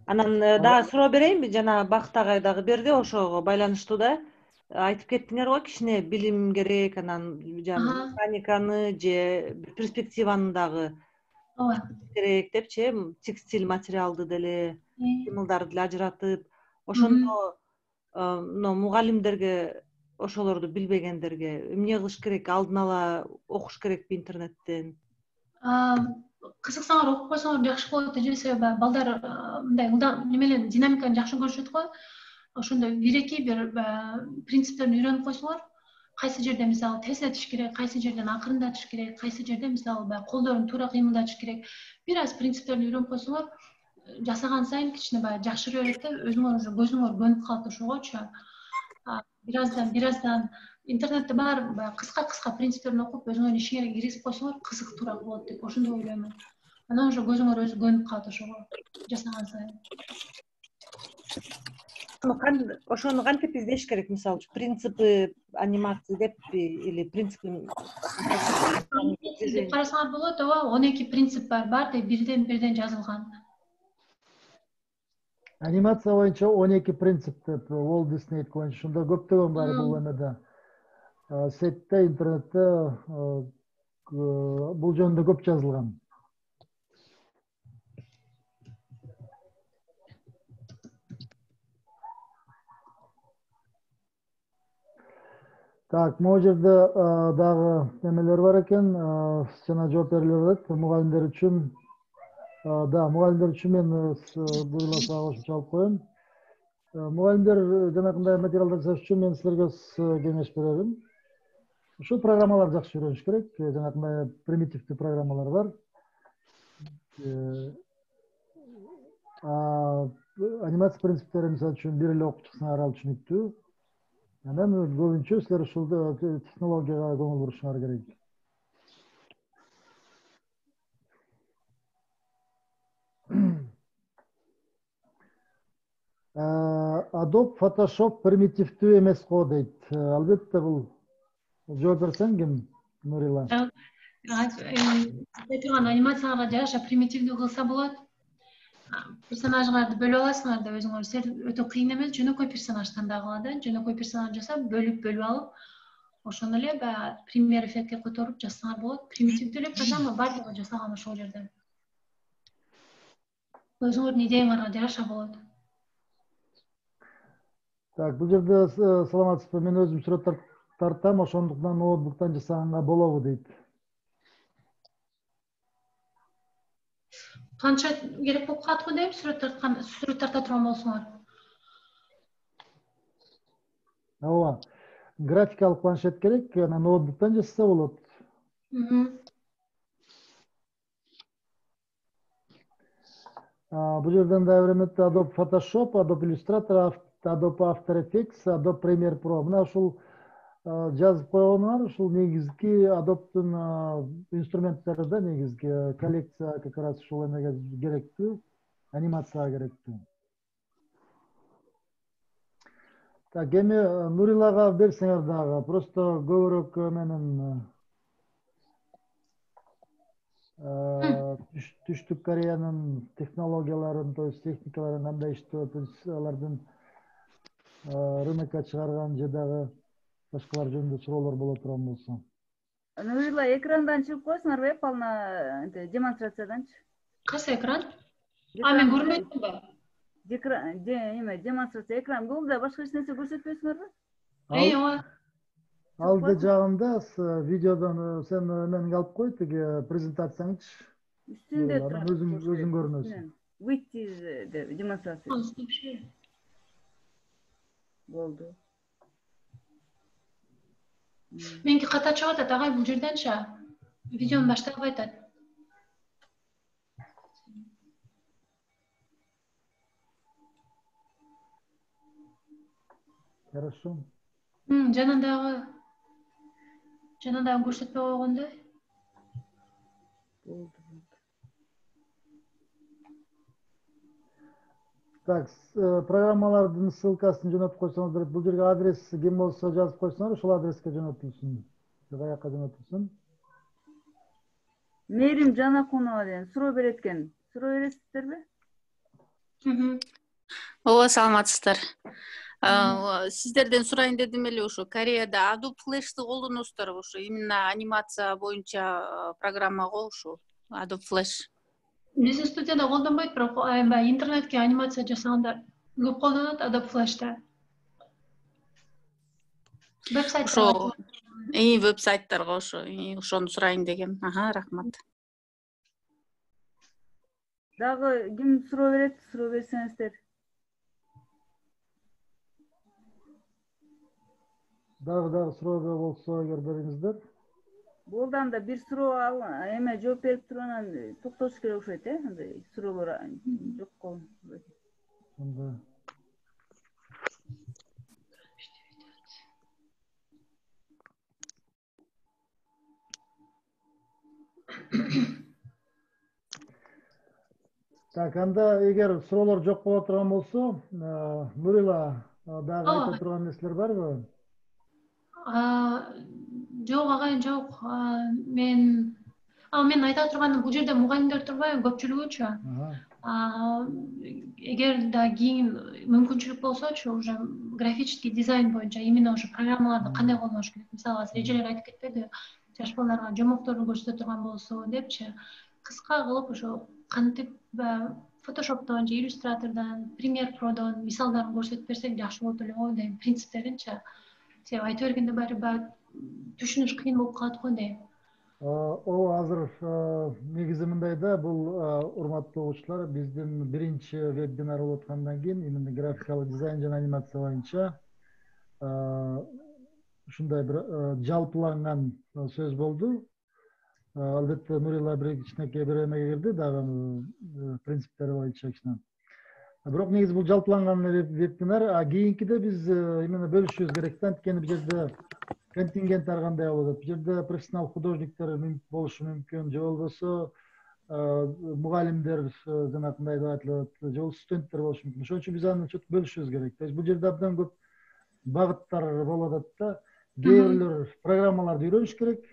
A: Анан дагы суроо берейинби? Жана Бакыт агай дагы берди, ошого байланыштуу да. Айтып кеттиңер го, кичине билим керек, анан механиканы же перспективаны дагы керек депчи, текстиль материалды деле, кыймылдарды деле ажыратып, ошондо мугалимдерге, ошолорду билбегендерге эмне кылыш керек? Алдын ала окуш керекпи интернеттен?
C: Кызыксаңар окуп койсоңор жакшы болот эже, себеби балдар мындай немелер динамиканы жакшы көрүшөт го. Ошондо бир-эки бир принциптерин үйрөнүп койсоңор, кайсы жерде мисалы тездетиш керек, кайсы жерден акырындатыш керек, кайсы жерде мисалы колдорун туура кыймылдатыш керек. Бир аз принциптерин үйрөнүп койсоңор, жасаган сайын кичине баягы жакшырып берет да, өзүңөр уже көзүңөр көнүп калат ошогочу. Бираздан интернетте бар кыска принциптерин окуп, өзүңөр ишиңерге киргизип койсоңор, кызыктуураак болот деп ошондой ойлоймун. Анан уже көзүңөр өзү көнүп калат ошого жасаган сайын.
A: Ошону кантип издеш керек, мисалы, принципы анимации деппи или принципы
C: деп карасаңар болот, ооба, 12 принцип бар деп бирден жазылган.
B: Анимация боюнча 12 принцип деп Walt Disney боюнча ушунда көптөгөн бар бул эмеде. Сетте, интернетте бул жөнүндө көп жазылган. Так, могу жерде дагы эмелер бар экен, жана жооп берилип атат. Мугалимдер үчүн, мугалимдер үчүн мен буюрулса кошумча алып коем. Мугалимдер жанагындай материалдар жасаш үчүн мен силерге кеңеш берерим. Ушул программаларды жакшы үйрөнүш керек. Жанагындай примитивдүү программалар бар. Анимация принциптери мисалы үчүн бир эле окуп чыксаңар ал түшүнүктүү. Анан көбүнчө силер ушул технологияга көңүл бурушуңар керек. Adobe Photoshop примитивдүү эмес го дейт. Албетте бул жооп берсең ким, Нурила?
C: Турган анимацияга жараша примитивдүү кылса болот. Персонаждарды бөлүп аласыңар да өзүңөр. Өтө кыйын эмес, жөнөкөй персонаждан да кылат. Жөнөкөй персонаж жасап, бөлүп алып, ошону эле баягы премьер эффектке которуп жазсаңар болот. Примитивдүү эле программа баардыгы жасаган ошол жерден. Өзүңөрдүн идеяңарга жараша болот.
B: Так, бул жерде саламатсызбы, мен өзүм сүрөт тартам, ошондуктан ноутбуктан жасаганга болобу дейт.
C: Планшет керек болуп калат го дейм, сүрөт тарта турган болсоңор.
B: Ооба. Графикалык планшет керек, анан ноутбуктан жасаса болот. Бул жерден да бир эметте Adobe Photoshop, Adobe Illustrator, Adobe After Effects, Adobe Premiere Pro. Мына ушул жазып койгонуңар, ушул негизги Adobe'дун инструменттери да, негизги коллекция как раз ушул эмеге керектүү, анимацияга керектүү. Так, эми Нурилага берсеңер дагы, просто көбүрөөк менин Түштүк Кореянын технологияларын, то есть техникаларын кандай иштеп, алардын рынокко чыгарган же дагы башкалар жөнүндө суроолор боло турган болсо.
D: Нурила, экрандан чыгып коесуңарбы, полно демонстрацияданчы?
C: Кайсы экран? Мен көрмөйм да.
D: Демонстрация экран Google'да башка эч нерсе көрсөтпөйсүңөрбү?
C: Ооба.
B: Алды жагында видеодон сен менин алып кой, тиги презентацияңчы.
D: Үстүндө турат.
B: Өзүң көрүнөсүң.
D: Выйти из демонстрации. Болду.
C: Меники ката чыгып атат, агай бул жерденчи. Видеону баштап айтат.
B: Хорошо.
C: Жанагы көрсөтпөй койгондой.
B: Так, программалардын ссылкасын жөнөтүп койсоңуздар, бул жерге адрес ким болсо жазып койсоңор, ошол адреске жөнөтүлсүн. Каяка жөнөтүлсүн?
D: Мээрим Жанакунова деген суроо берет экен. Суроо бересиздерби?
M: Ооба, саламатсыздар. Сиздерден сурайын дедим эле, ушу Кореяда Adobe Flash'ты колдоносуздарбы? Ушу именно анимация боюнча программа го ушу Adobe Flash.
C: Биздин студияда колдонбойт, бирок интернетке анимация жасагандар көп колдонот Adobe Flash'та.
M: Ошо веб-сайттарга ошону сурайын дегем. Рахмат.
D: Дагы ким суроо берет? Суроо берсеңиздер.
B: Дагы суроо болсо эгер бериңиздер.
D: Болду, анда бир суроо ал, эме жооп берип туруп анан токтош керек окшойт, андай суроолор жокко.
B: Так, анда эгер суроолор жок боло турган болсо, Нурила, дагы айта турган нерселер барбы?
C: Жок, агай, жок. Мен айта турганым, бул жерде мугалимдер турбайбы, көпчүлүгүчү. Эгер да кийин мүмкүнчүлүк болсочу, уже графический дизайн боюнча именно ошо программаларды кандай колдоныш керек, мисалы азыр эжелер айтып кетпеди, жаш балдарга жомокторду көрсөтө турган болсо депчи, кыска кылып ошо кантип Photoshop'тон же Illustrator'дан, Premiere Pro'дон мисалдарын көрсөтүп берсек жакшы болот эле го дейм, принциптеринчи. Себеби айта бергенде баары түшүнүш кыйын болуп калат го дейм.
B: Ооба, азыр негизи мындай да, бул урматтуу угуучулар, биздин биринчи вебинар болуп аткандан кийин именно графикалык дизайн жана анимация боюнча ушундай бир жалпыланган сөз болду. Албетте Нурила бир кичинекей бир эмеге кирди, дагы принциптери боюнча кичине. Бирок негизи бул жалпыланган вебинар, кийинкиде биз именно бөлүшүбүз керек да, анткени бул жерде контингент ар кандай болот. Бул жерде профессионал художниктер болушу мүмкүн, же болбосо мугалимдер жанагындай деп айтылат, же бул студенттер болушу мүмкүн. Ошон үчүн биз аны чөтүп бөлүшүбүз керек. То есть бул жерде абдан көп багыттар болуп атат да. Кээ бирлер программаларды үйрөнүш керек.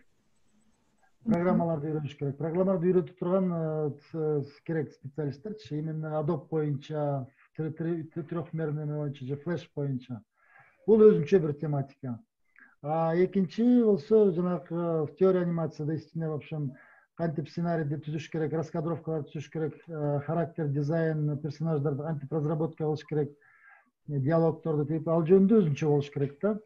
B: Программаларды үйрөтүп турган керек специалисттерчи, именно Adobe боюнча, трехмерный боюнча же Flash боюнча. Бул өзүнчө бир тематика. Экинчи болсо жанагы теория анимацияда истине в общем кантип сценарийди түзүш керек, раскадровкаларды түзүш керек, характер, дизайн, персонаждарды кантип разработка кылыш керек, диалогторду тип ал жөнүндө өзүнчө болуш керек да.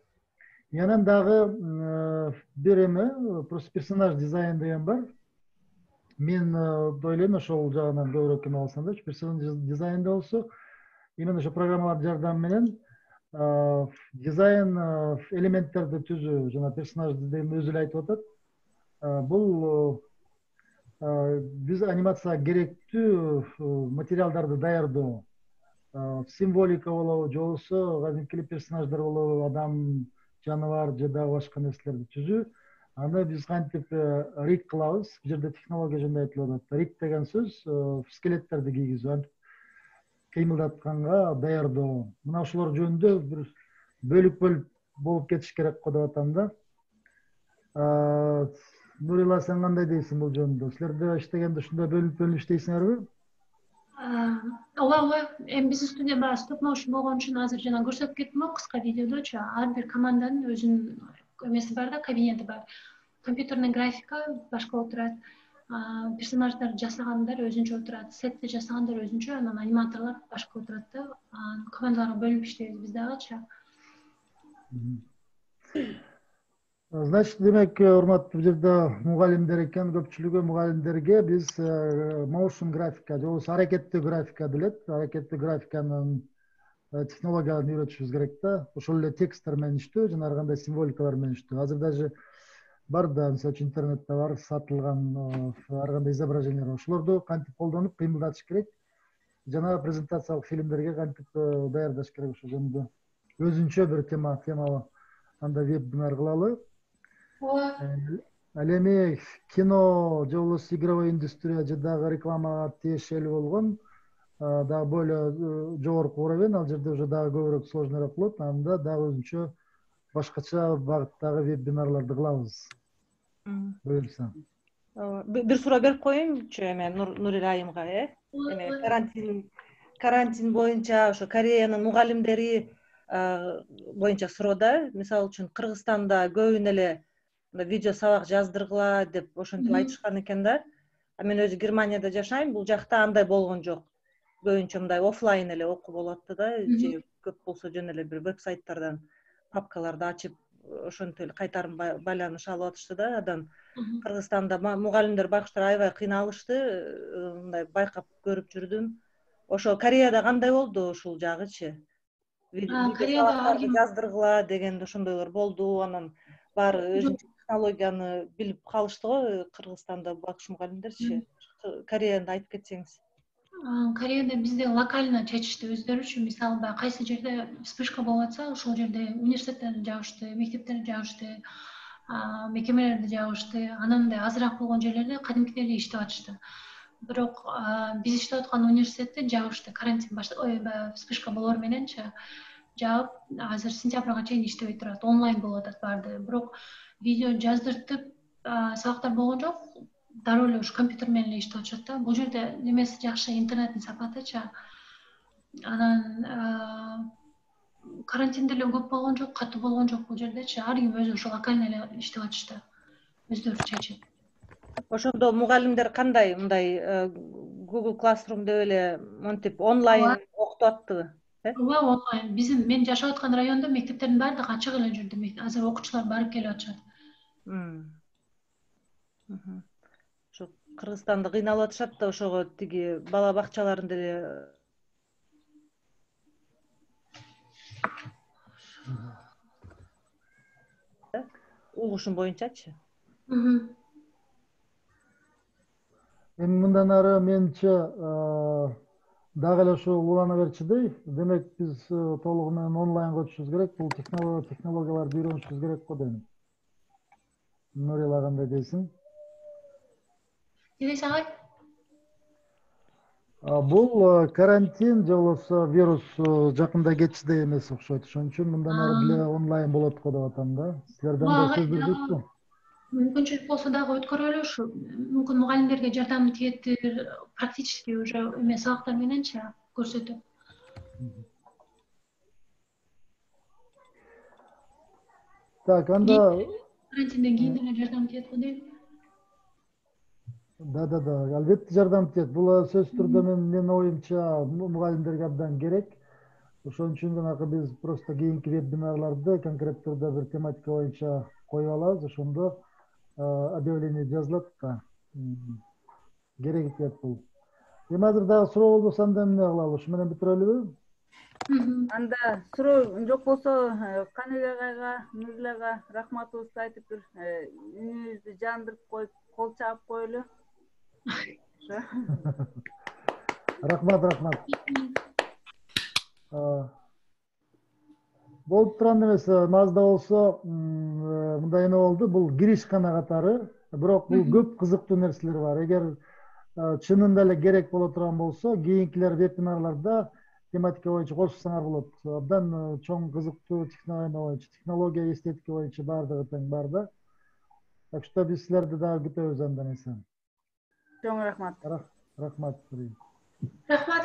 B: Анан дагы бир эме, просто персонаж дизайн деген бар. Мен ойлойм ошол жагынан көбүрөөк эме алсам да, персонаж дизайнда болсо, именно ошо программалар жардамы менен дизайн элементтерди түзүү, жана персонажды деген өзү эле айтып атат. Бул биз анимацияга керектүү материалдарды даярдоо, символика болобу, же болбосо кадимки персонаждар болобу, адам, жаныбар же дагы башка нерселерди түзүү. Аны биз кантип риг кылабыз? Бул жерде технология жөнүндө айтылып атат. Риг деген сөз скелеттерди кийгизүү, кыймылдатканга даярдоо. Мына ошолор жөнүндө бир бөлүк болуп кетиш керек го деп атам да. Нурила, сен кандай дейсиң бул жөнүндө? Силерде иштегенде ушундай бөлүнүп иштейсиңерби?
C: Ооба, эми биздин студия баягы стоп моушн болгон үчүн азыр жана көрсөтүп кеттим го кыска видеодочу. Ар бир команданын өзүнүн эмеси бар да, кабинети бар. Компьютерный графика башка отурат, персонаждар жасагандар өзүнчө отурат, сетти жасагандар өзүнчө, анан аниматорлор башка отурат да. Командаларга бөлүнүп иштейбиз биз дагычы.
B: Значит, демек, урматтуу, бул жерде мугалимдер экен, көпчүлүгү мугалимдерге биз motion графика, же болбосо аракеттүү графика билет, аракеттүү графиканын технологияларын үйрөтүшүбүз керек да. Ошол эле тексттер менен иштөө, жана ар кандай символикалар менен иштөө. Азыр даже бар да, мисалы үчүн интернетте бар сатылган ар кандай изображениялар, ошолорду кантип колдонуп кыймылдатыш керек, жана презентациялык фильмдерге кантип даярдаш керек, ошол жөнүндө өзүнчө бир темалуу анда вебинар кылалы. Ал эми кино же болбосо игровой индустрия же дагы рекламага тиешелүү болгон дагы более жогорку уровень, ал жерде уже дагы көбүрөөк сложнораак болот. Анда дагы өзүнчө башкача багыттагы вебинарларды кылабыз. Буюрса.
A: Бир суроо берип коеюнчу эме Нурила айымга, эме карантин боюнча ошо Кореянын мугалимдери боюнча суроо да. Мисалы үчүн Кыргызстанда көбүн эле видео сабак жаздыргыла деп ошентип айтышкан экен да. Мен өзү Германияда жашайм, бул жакта андай болгон жок. Көбүнчө мындай офлайн эле окуу болот да, же көп болсо жөн эле бир веб-сайттардан папкаларды ачып ошентип эле кайтарым байланыш алып атышты да. Андан Кыргызстанда мугалимдер байкуштар аябай кыйналышты, мындай байкап көрүп жүрдүм. Ошо Кореяда кандай болду ушул жагычы? Видео жаздыргыла дегенде ошондойлор болду, анан баары өзүнчө технологияны билип калышты го Кыргызстанда байкуш мугалимдерчи. Кореяда айтып кетсеңиз.
C: Кореяда бизде локально чечишти өздөрүчү. Мисалы баягы кайсы жерде вспышка болуп атса, ошол жерде университеттерди жабышты, мектептерди жабышты, мекемелерди жабышты. Анан мындай азыраак болгон жерлерде кадимкидей эле иштеп атышты. Бирок биз иштеп аткан университетти жабышты, карантин баягы вспышка болор мененчи жаап, азыр сентябрга чейин иштебей турат, онлайн болуп атат баарды. Бирок видео жаздыртып сабактар болгон жок. Дароо эле ушу компьютер менен эле иштеп атышат да. Бул жерде немеси жакшы, интернеттин сапатычы. Анан карантин деле көп болгон жок, катуу болгон жок бул жердечи. Ар ким өзү ошо локально эле иштеп атышты. Өздөрү чечип.
A: Ошондо мугалимдер кандай, мындай Google Classroom деп эле монтип онлайн окутуп аттыбы?
C: Ооба, онлайн. Мен жашап аткан райондо мектептердин баардыгы ачык эле жүрдү. Азыр окуучулар барып келип атышат.
A: Ошо Кыргызстанда кыйналып атышат да, ошого тиги бала бакчаларында эле угушум боюнчачы.
B: Эми мындан ары менче дагы эле ушул улана берчүдөй. Демек биз толугу менен онлайнга өтүшүбүз керек. Бул технологияларды үйрөнүшүбүз керек го дейм. Нурила кандай дейсиң?
C: Не дейсиң агай?
B: Бул карантин же болбосо вирус жакында кетишти эмес окшойт. Ошон үчүн мындан ары деле онлайн болот го деп атам да. Силерден да сөз жүрбөйбү?
C: Мүмкүнчүлүк болсо дагы өткөрөлү ушу. Мүмкүн мугалимдерге жардам тиеттир, практически уже эме сабактар мененчи көрсөтөт.
B: Так, анда
C: карантинден кийин деле жардам тиет го дейм.
B: Да, албетте жардам тиет. Бул сөзсүз түрдө менин оюмча мугалимдерге абдан керек. Ошон үчүн жанагы биз просто кийинки вебинарларды конкреттүү түрдө бир тематика боюнча коюп алабыз. Ошондо объявление жазылат да. Кереги тиет бул. Эми азыр дагы суроо болбосо анда эмне кылалы? Ушу менен бүтүрөлүбү?
D: Анда суроо жок болсо Каныбек агайга, Нурила ага рахматыбызды айтып бир үнүбүздү жандырып коюп, кол чаап коелу.
B: Рахмат. Болуп турган эмес, мазда болсо мындай эме болду. Бул кириш гана катары, бирок бул көп кызыктуу нерселер бар. Эгер чынында эле керек боло турган болсо, кийинкилер вебинарларда тематика боюнча кошсоңор болот. Абдан чоң кызыктуу технология, эстетика боюнча баардыгы тең бар да. Так что биз силерди дагы күтөбүз андан эсен.
D: Чоң рахмат.
B: Рахмат.
C: Рахмат.